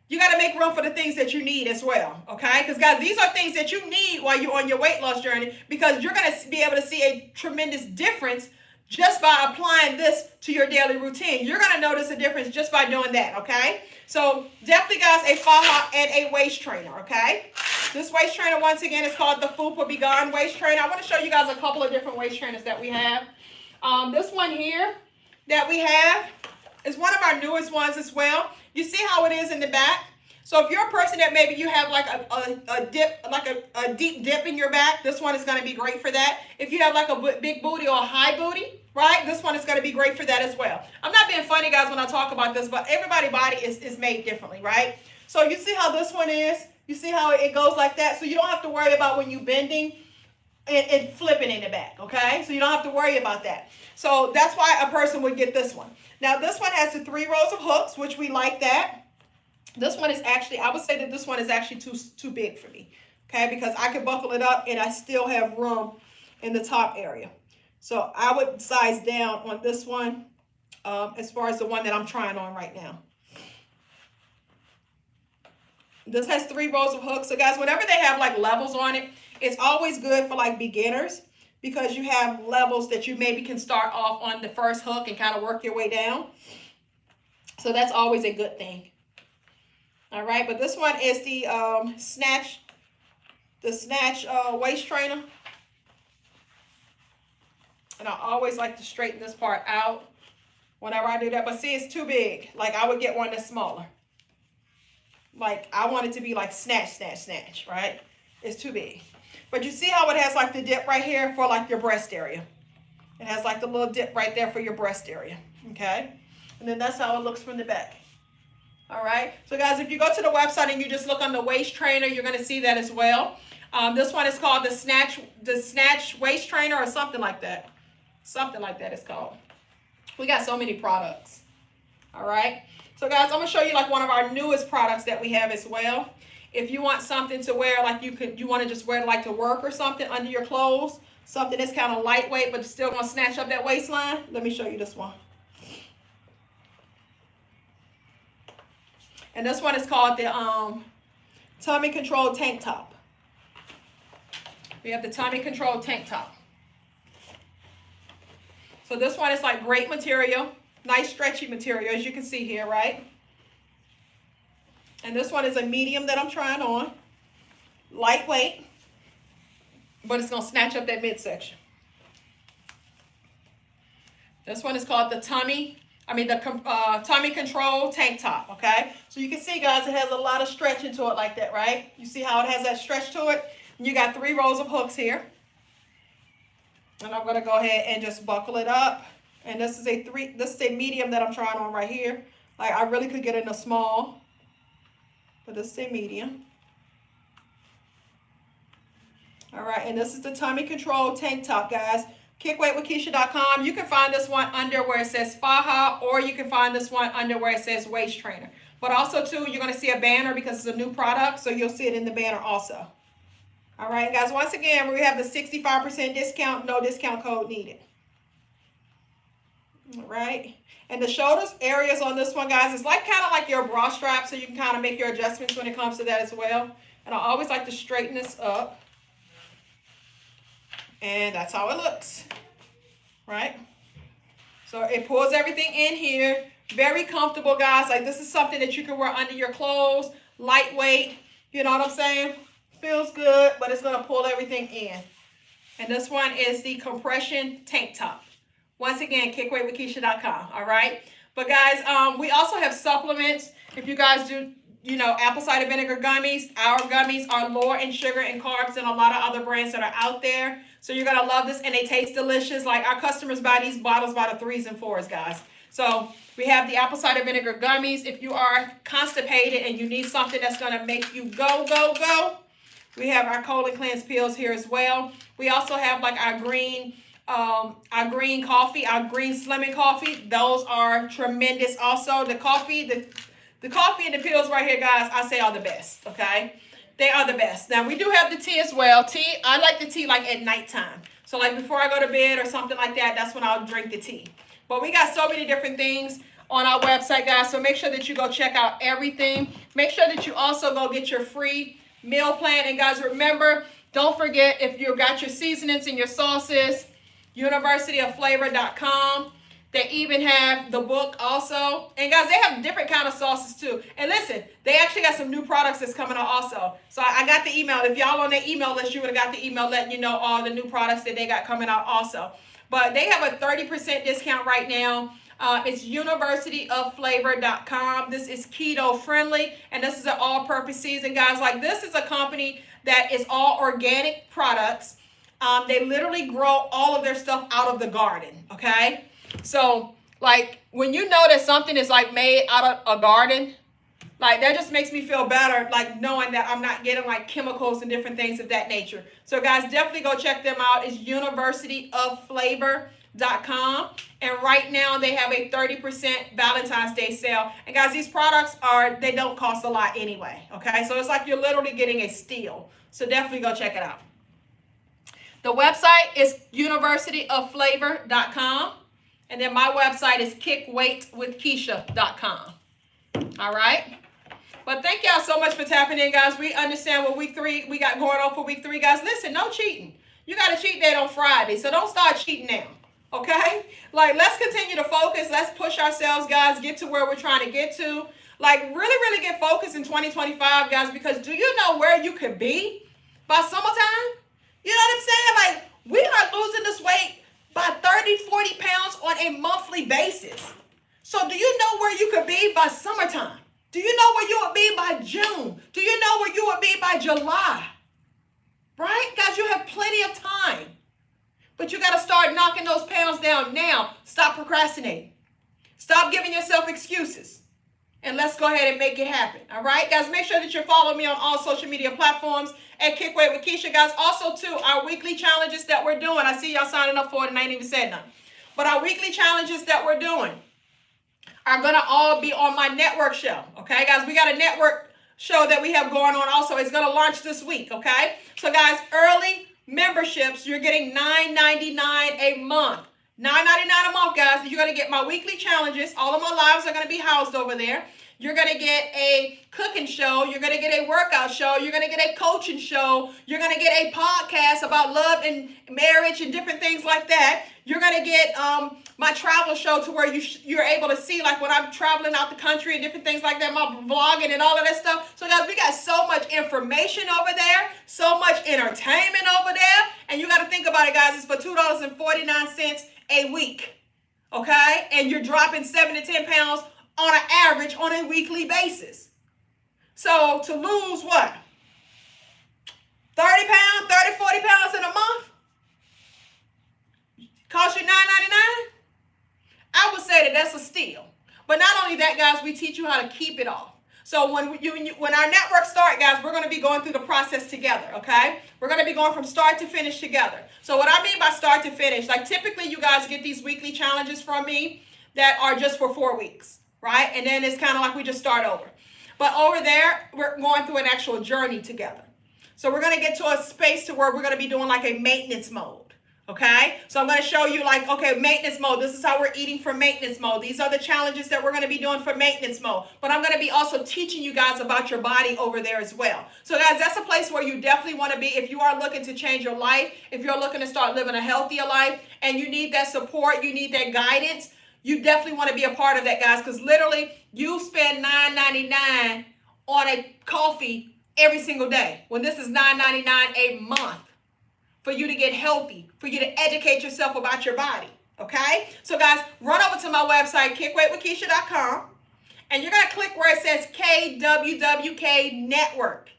You got to make room for the things that you need as well, okay? Because, guys, these are things that you need while you're on your weight loss journey because you're going to be able to see a tremendous difference just by applying this to your daily routine. You're going to notice a difference just by doing that, okay? So definitely, guys, a faja and a waist trainer, okay? This waist trainer, once again, is called the Fupa Be Gone waist trainer. I want to show you guys a couple of different waist trainers that we have. This one here that we have is one of our newest ones as well. You see how it is in the back? So if you're a person that maybe you have like a dip, like a deep dip in your back, this one is going to be great for that. If you have like a big booty or a high booty, right, this one is going to be great for that as well. I'm not being funny, guys, when I talk about this, but everybody's body is made differently, right? So you see how this one is? You see how it goes like that? So you don't have to worry about when you're bending and flipping in the back, okay? So you don't have to worry about that. So that's why a person would get this one. Now, this one has the 3 rows of hooks, which we like that. This one is actually, I would say that this one is actually too big for me, okay? Because I can buckle it up and I still have room in the top area. So I would size down on this one as far as the one that I'm trying on right now. This has 3 rows of hooks. So, guys, whenever they have like levels on it, it's always good for like beginners because you have levels that you maybe can start off on the first hook and kind of work your way down. So that's always a good thing. All right, but this one is the snatch waist trainer. And I always like to straighten this part out whenever I do that. But see, it's too big. Like, I would get one that's smaller. Like, I want it to be like snatch, right? It's too big. But you see how it has like the dip right here for like your breast area. It has like the little dip right there for your breast area, okay? And then that's how it looks from the back. All right, so guys, if you go to the website and you just look on the waist trainer, you're going to see that as well. This one is called the snatch waist trainer or something like that. Something like that it's called. We got so many products. All right, so guys, I'm going to show you like one of our newest products that we have as well. If you want something to wear, like you want to just wear it like to work or something under your clothes, something that's kind of lightweight but still going to snatch up that waistline, let me show you this one. And this one is called the Tummy Control Tank Top. We have the Tummy Control Tank Top. So this one is like great material, nice stretchy material, as you can see here, right? And this one is a medium that I'm trying on. Lightweight, but it's going to snatch up that midsection. This one is called the Tummy Control Tank Top, okay? So you can see, guys, it has a lot of stretch into it like that, right? You see how it has that stretch to it? And you got 3 rows of hooks here. And I'm going to go ahead and just buckle it up. And this is a medium that I'm trying on right here. Like, I really could get in a small, but this is a medium. All right, and this is the Tummy Control Tank Top, guys. KickWeightWithKeisha.com. You can find this one under where it says Faja, or you can find this one under where it says Waist Trainer. But also, too, you're going to see a banner because it's a new product, so you'll see it in the banner also. All right, guys, once again, we have the 65% discount, no discount code needed. All right, and the shoulders areas on this one, guys, is like kind of like your bra strap, so you can kind of make your adjustments when it comes to that as well. And I always like to straighten this up. And that's how it looks, right? So it pulls everything in here. Very comfortable, guys. Like, this is something that you can wear under your clothes. Lightweight, you know what I'm saying? Feels good, but it's going to pull everything in. And this one is the compression tank top. Once again, KickWeightWithKeisha.com, all right? But, guys, we also have supplements. If you guys do, you know, apple cider vinegar gummies, our gummies are lower in sugar and carbs than a lot of other brands that are out there. So you're going to love this, and they taste delicious. Like, our customers buy these bottles by the 3s and 4s, guys. So we have the apple cider vinegar gummies. If you are constipated and you need something that's going to make you go, go, go, we have our colon cleanse pills here as well. We also have like our green coffee, our green slimming coffee. Those are tremendous also. The coffee and the pills right here, guys, I say are the best, okay? They are the best. Now, we do have the tea as well. Tea, I like the tea like at nighttime. So like before I go to bed or something like that, that's when I'll drink the tea. But we got so many different things on our website, guys. So make sure that you go check out everything. Make sure that you also go get your free meal plan. And guys, remember, don't forget, if you got your seasonings and your sauces, universityoflavor.com. They even have the book also. And guys, they have different kind of sauces too. And listen, they actually got some new products that's coming out also. So I got the email. If y'all on their email list, you would have got the email letting you know all the new products that they got coming out also. But they have a 30% discount right now. It's universityoflavor.com. This is keto friendly, and this is an all-purpose season, guys. Like, this is a company that is all organic products. They literally grow all of their stuff out of the garden, okay? So, like, when you know that something is, like, made out of a garden, like, that just makes me feel better, like, knowing that I'm not getting, like, chemicals and different things of that nature. So, guys, definitely go check them out. It's universityoflavor.com. And right now, they have a 30% Valentine's Day sale. And, guys, these products they don't cost a lot anyway, okay? So, it's like you're literally getting a steal. So, definitely go check it out. The website is universityoflavor.com. And then my website is kickweightwithkeisha.com. All right? But thank y'all so much for tapping in, guys. We understand what week 3 we got going on for week 3, guys. Listen, no cheating. You got a cheat day on Friday, so don't start cheating now. Okay? Like, let's continue to focus. Let's push ourselves, guys, get to where we're trying to get to. Like, really, really get focused in 2025, guys, because do you know where you could be by summertime? You know what I'm saying? Like, we are losing this weight by 30, 40 pounds on a monthly basis. So do you know where you could be by summertime? Do you know where you would be by June? Do you know where you would be by July? Right? Guys, you have plenty of time. But you got to start knocking those pounds down now. Stop procrastinating. Stop giving yourself excuses. And let's go ahead and make it happen. All right, guys, make sure that you're following me on all social media platforms at Kick Weight with Keisha. Guys, also, too, our weekly challenges that we're doing. I see y'all signing up for it and I ain't even said nothing. But our weekly challenges that we're doing are going to all be on my network show. Okay, guys, we got a network show that we have going on also. It's going to launch this week, okay? So, guys, early memberships, you're getting $9.99 a month. $9.99 a month, guys. You're going to get my weekly challenges. All of my lives are going to be housed over there. You're going to get a cooking show. You're going to get a workout show. You're going to get a coaching show. You're going to get a podcast about love and marriage and different things like that. You're going to get my travel show to where you're able to see, like, when I'm traveling out the country and different things like that, my vlogging and all of that stuff. So, guys, we got so much information over there, so much entertainment over there. And you got to think about it, guys. It's for $2.49 a week, okay? And you're dropping 7 to 10 pounds on an average on a weekly basis. So to lose what? 30 pounds, 30, 40 pounds in a month? Cost you $9.99? I would say that that's a steal. But not only that, guys, we teach you how to keep it off. So when our network start, guys, we're going to be going through the process together, okay? We're going to be going from start to finish together. So what I mean by start to finish, like typically you guys get these weekly challenges from me that are just for 4 weeks, right? And then it's kind of like we just start over. But over there, we're going through an actual journey together. So we're going to get to a space to where we're going to be doing like a maintenance mode. Okay, so I'm going to show you like, okay, maintenance mode. This is how we're eating for maintenance mode. These are the challenges that we're going to be doing for maintenance mode. But I'm going to be also teaching you guys about your body over there as well. So guys, that's a place where you definitely want to be if you are looking to change your life, if you're looking to start living a healthier life, and you need that support, you need that guidance, you definitely want to be a part of that, guys, because literally you spend $9.99 on a coffee every single day when this is $9.99 a month. For you to get healthy, for you to educate yourself about your body, okay? So guys, run over to my website, kickweightwithkeisha.com, and you're going to click where it says KWWK Network,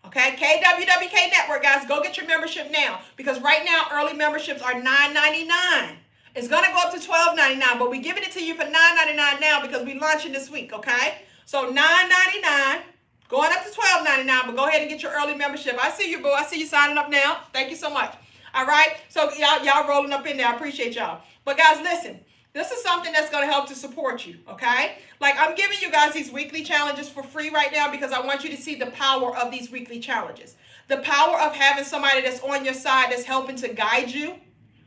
okay? KWWK Network, guys, go get your membership now, because right now, early memberships are $9.99. It's going to go up to $12.99, but we're giving it to you for $9.99 now because we're launching this week, okay? So $9.99. Going up to $12.99, but go ahead and get your early membership. I see you, boo. I see you signing up now. Thank you so much. All right? So y'all rolling up in there. I appreciate y'all. But guys, listen. This is something that's going to help to support you, okay? Like I'm giving you guys these weekly challenges for free right now because I want you to see the power of these weekly challenges. The power of having somebody that's on your side that's helping to guide you,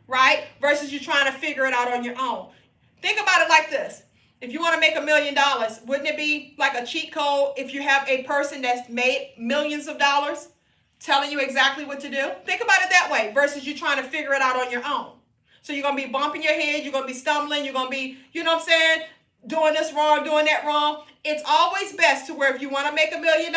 right? Versus you trying to figure it out on your own. Think about it like this. If you want to make $1 million, wouldn't it be like a cheat code if you have a person that's made millions of dollars telling you exactly what to do? Think about it that way versus you trying to figure it out on your own. So you're going to be bumping your head, you're going to be stumbling, you're going to be, you know what I'm saying, doing this wrong, doing that wrong. It's always best to where if you want to make $1 million,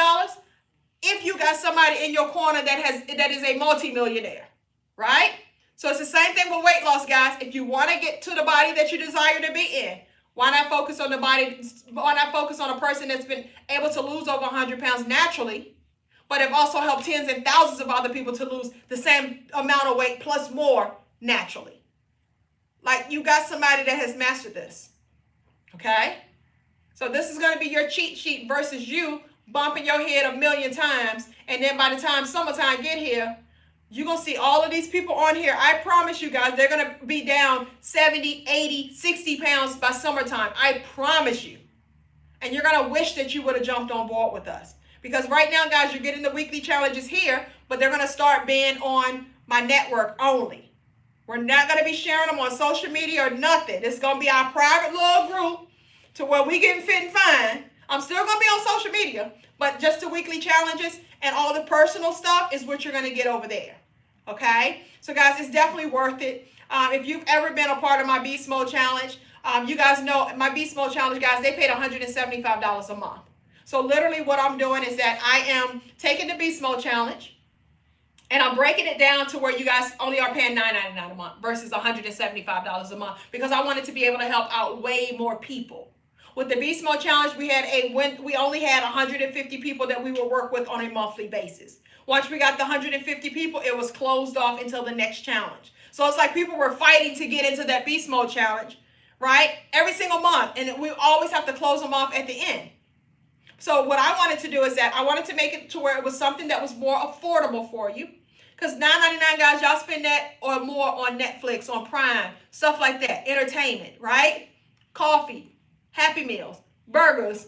if you got somebody in your corner that is a multimillionaire, right? So it's the same thing with weight loss, guys. If you want to get to the body that you desire to be in, why not focus on the body? Why not focus on a person that's been able to lose over 100 pounds naturally, but have also helped tens and thousands of other people to lose the same amount of weight plus more naturally? Like you got somebody that has mastered this, okay? So this is going to be your cheat sheet versus you bumping your head 1,000,000 times, and then by the time summertime get here, you're going to see all of these people on here. I promise you guys, they're going to be down 70, 80, 60 pounds by summertime. I promise you. And you're going to wish that you would have jumped on board with us. Because right now, guys, you're getting the weekly challenges here, but they're going to start being on my network only. We're not going to be sharing them on social media or nothing. It's going to be our private little group to where we getting fit and fine. I'm still going to be on social media, but just the weekly challenges and all the personal stuff is what you're going to get over there. Okay? So, guys, it's definitely worth it. If you've ever been a part of my Beast Mode Challenge, you guys know my Beast Mode Challenge, guys, they paid $175 a month. So, literally what I'm doing is that I am taking the Beast Mode Challenge and I'm breaking it down to where you guys only are paying $9.99 a month versus $175 a month because I wanted to be able to help out way more people. With the Beast Mode Challenge, we only had 150 people that we would work with on a monthly basis. Once we got the 150 people, it was closed off until the next challenge. So it's like people were fighting to get into that Beast Mode Challenge, right? Every single month. And we always have to close them off at the end. So what I wanted to do is that I wanted to make it to where it was something that was more affordable for you. Because $9.99, guys, y'all spend that or more on Netflix, on Prime, stuff like that. Entertainment, right? Coffee, Happy Meals, burgers,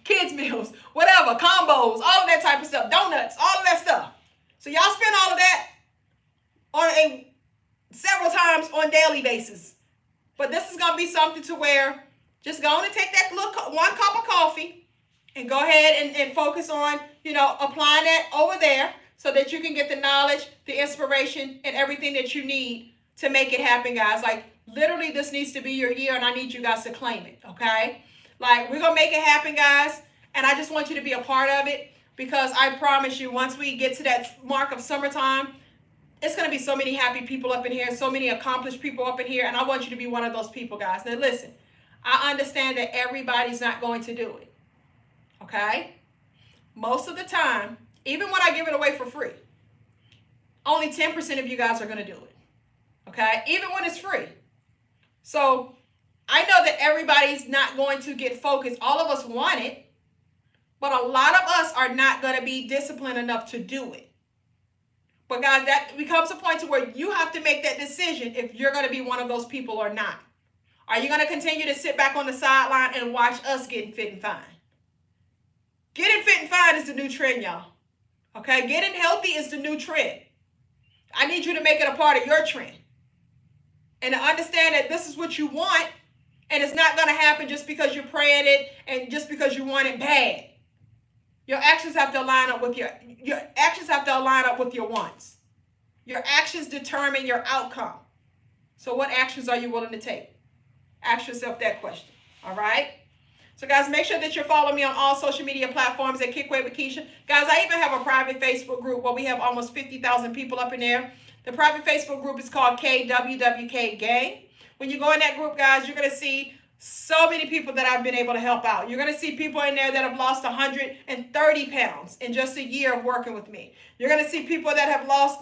kids meals, whatever, combos, all of that type of stuff, donuts, all of that stuff. So y'all spend all of that on several times on daily basis. But this is going to be something to where just go on and take that little 1 cup of coffee and go ahead and focus on, applying that over there so that you can get the knowledge, the inspiration, and everything that you need to make it happen, guys. Like, literally, this needs to be your year, and I need you guys to claim it, okay? Like, we're going to make it happen, guys, and I just want you to be a part of it because I promise you, once we get to that mark of summertime, it's going to be so many happy people up in here, so many accomplished people up in here, and I want you to be one of those people, guys. Now, listen, I understand that everybody's not going to do it, okay? Most of the time, even when I give it away for free, only 10% of you guys are going to do it, okay? Even when it's free. So I know that everybody's not going to get focused. All of us want it, But a lot of us are not going to be disciplined enough to do it. But guys, that becomes a point to where you have to make that decision if you're going to be one of those people or not. Are you going to continue to sit back on the sideline and watch us getting fit and fine? Getting fit and fine is the new trend, y'all. Okay? Getting healthy is the new trend. I need you to make it a part of your trend. And to understand that this is what you want, and it's not going to happen just because you're praying it and just because you want it bad. Your actions have to align up with your actions have to align up with your wants. Your actions determine your outcome. So what actions are you willing to take? Ask yourself that question. All right? So guys, make sure that you're following me on all social media platforms at Kick Weight with Keisha. Guys, I even have a private Facebook group where we have almost 50,000 people up in there. The private Facebook group is called KWWK Gang. When you go in that group, guys, you're going to see so many people that I've been able to help out. You're going to see people in there that have lost 130 pounds in just a year of working with me. You're going to see people that have lost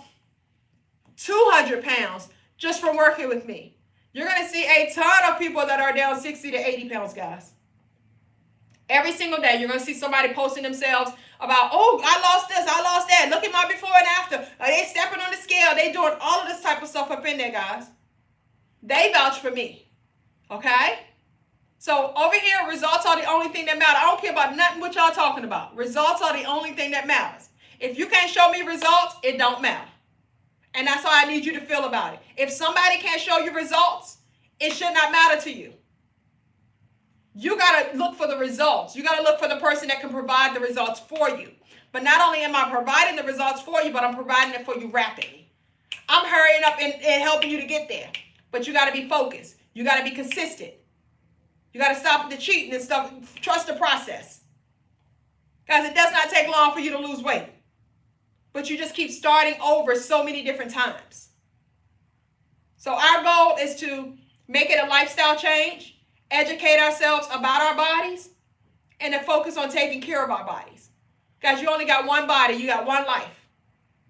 200 pounds just from working with me. You're going to see a ton of people that are down 60 to 80 pounds, guys. Every single day, you're going to see somebody posting themselves about, oh, I lost this, I lost that. Look at my before and after. They stepping on the scale. They doing all of this type of stuff up in there, guys. They vouch for me. Okay? So over here, results are the only thing that matter. I don't care about nothing what y'all talking about. Results are the only thing that matters. If you can't show me results, it don't matter. And that's how I need you to feel about it. If somebody can't show you results, it should not matter to you. You got to look for the results. You got to look for the person that can provide the results for you. But not only am I providing the results for you, but I'm providing it for you rapidly. I'm hurrying up and helping you to get there. But you got to be focused. You got to be consistent. You got to stop the cheating and stuff. Trust the process. Guys, it does not take long for you to lose weight. But you just keep starting over so many different times. So our goal is to make it a lifestyle change, educate ourselves about our bodies, and to focus on taking care of our bodies. Guys, you only got one body. You got one life.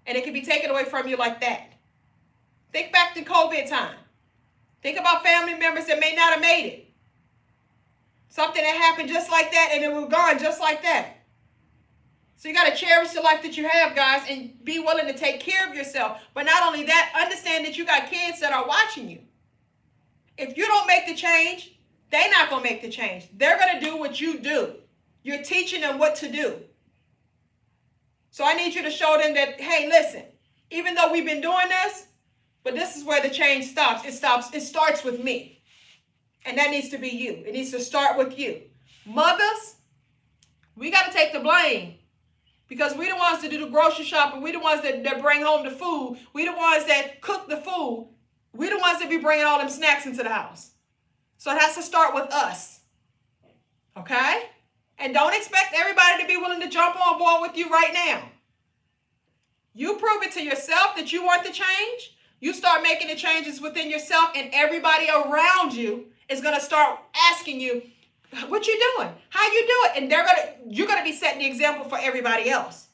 And it can be taken away from you like that. Think back to COVID time. Think about family members that may not have made it. Something that happened just like that and it was gone just like that. So you got to cherish the life that you have, guys, and be willing to take care of yourself. But not only that, understand that you got kids that are watching you. If you don't make the change, they're not going to make the change. They're going to do what you do. You're teaching them what to do. So I need you to show them that, hey, listen, even though we've been doing this, but this is where the change stops. It starts with me. And that needs to be you. It needs to start with you. Mothers, we got to take the blame. Because we the ones that do the grocery shopping. We the ones that bring home the food. We the ones that cook the food. We the ones that be bringing all them snacks into the house. So it has to start with us. Okay? And don't expect everybody to be willing to jump on board with you right now. You prove it to yourself that you want the change. You start making the changes within yourself, and everybody around you is going to start asking you, what you doing? How you do it? And you're going to be setting the example for everybody else.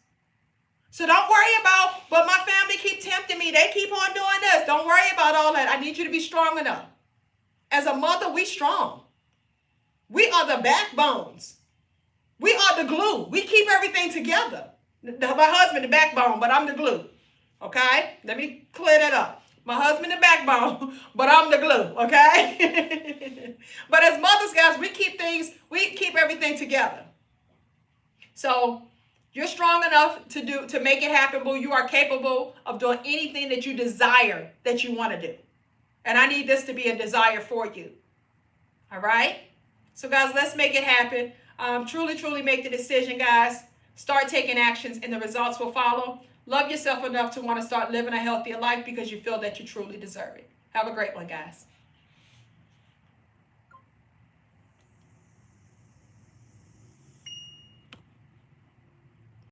So don't worry about, but my family keep tempting me. They keep on doing this. Don't worry about all that. I need you to be strong enough. As a mother, we strong. We are the backbones. We are the glue. We keep everything together. My husband, the backbone, but I'm the glue. Okay? Let me clear that up. My husband, the backbone, but I'm the glue, okay? But as mothers, guys, we keep everything together. So you're strong enough to make it happen, boo. You are capable of doing anything that you desire that you want to do. And I need this to be a desire for you. All right? So, guys, let's make it happen. Truly make the decision, guys. Start taking actions, and the results will follow. Love yourself enough to want to start living a healthier life because you feel that you truly deserve it. Have a great one, guys.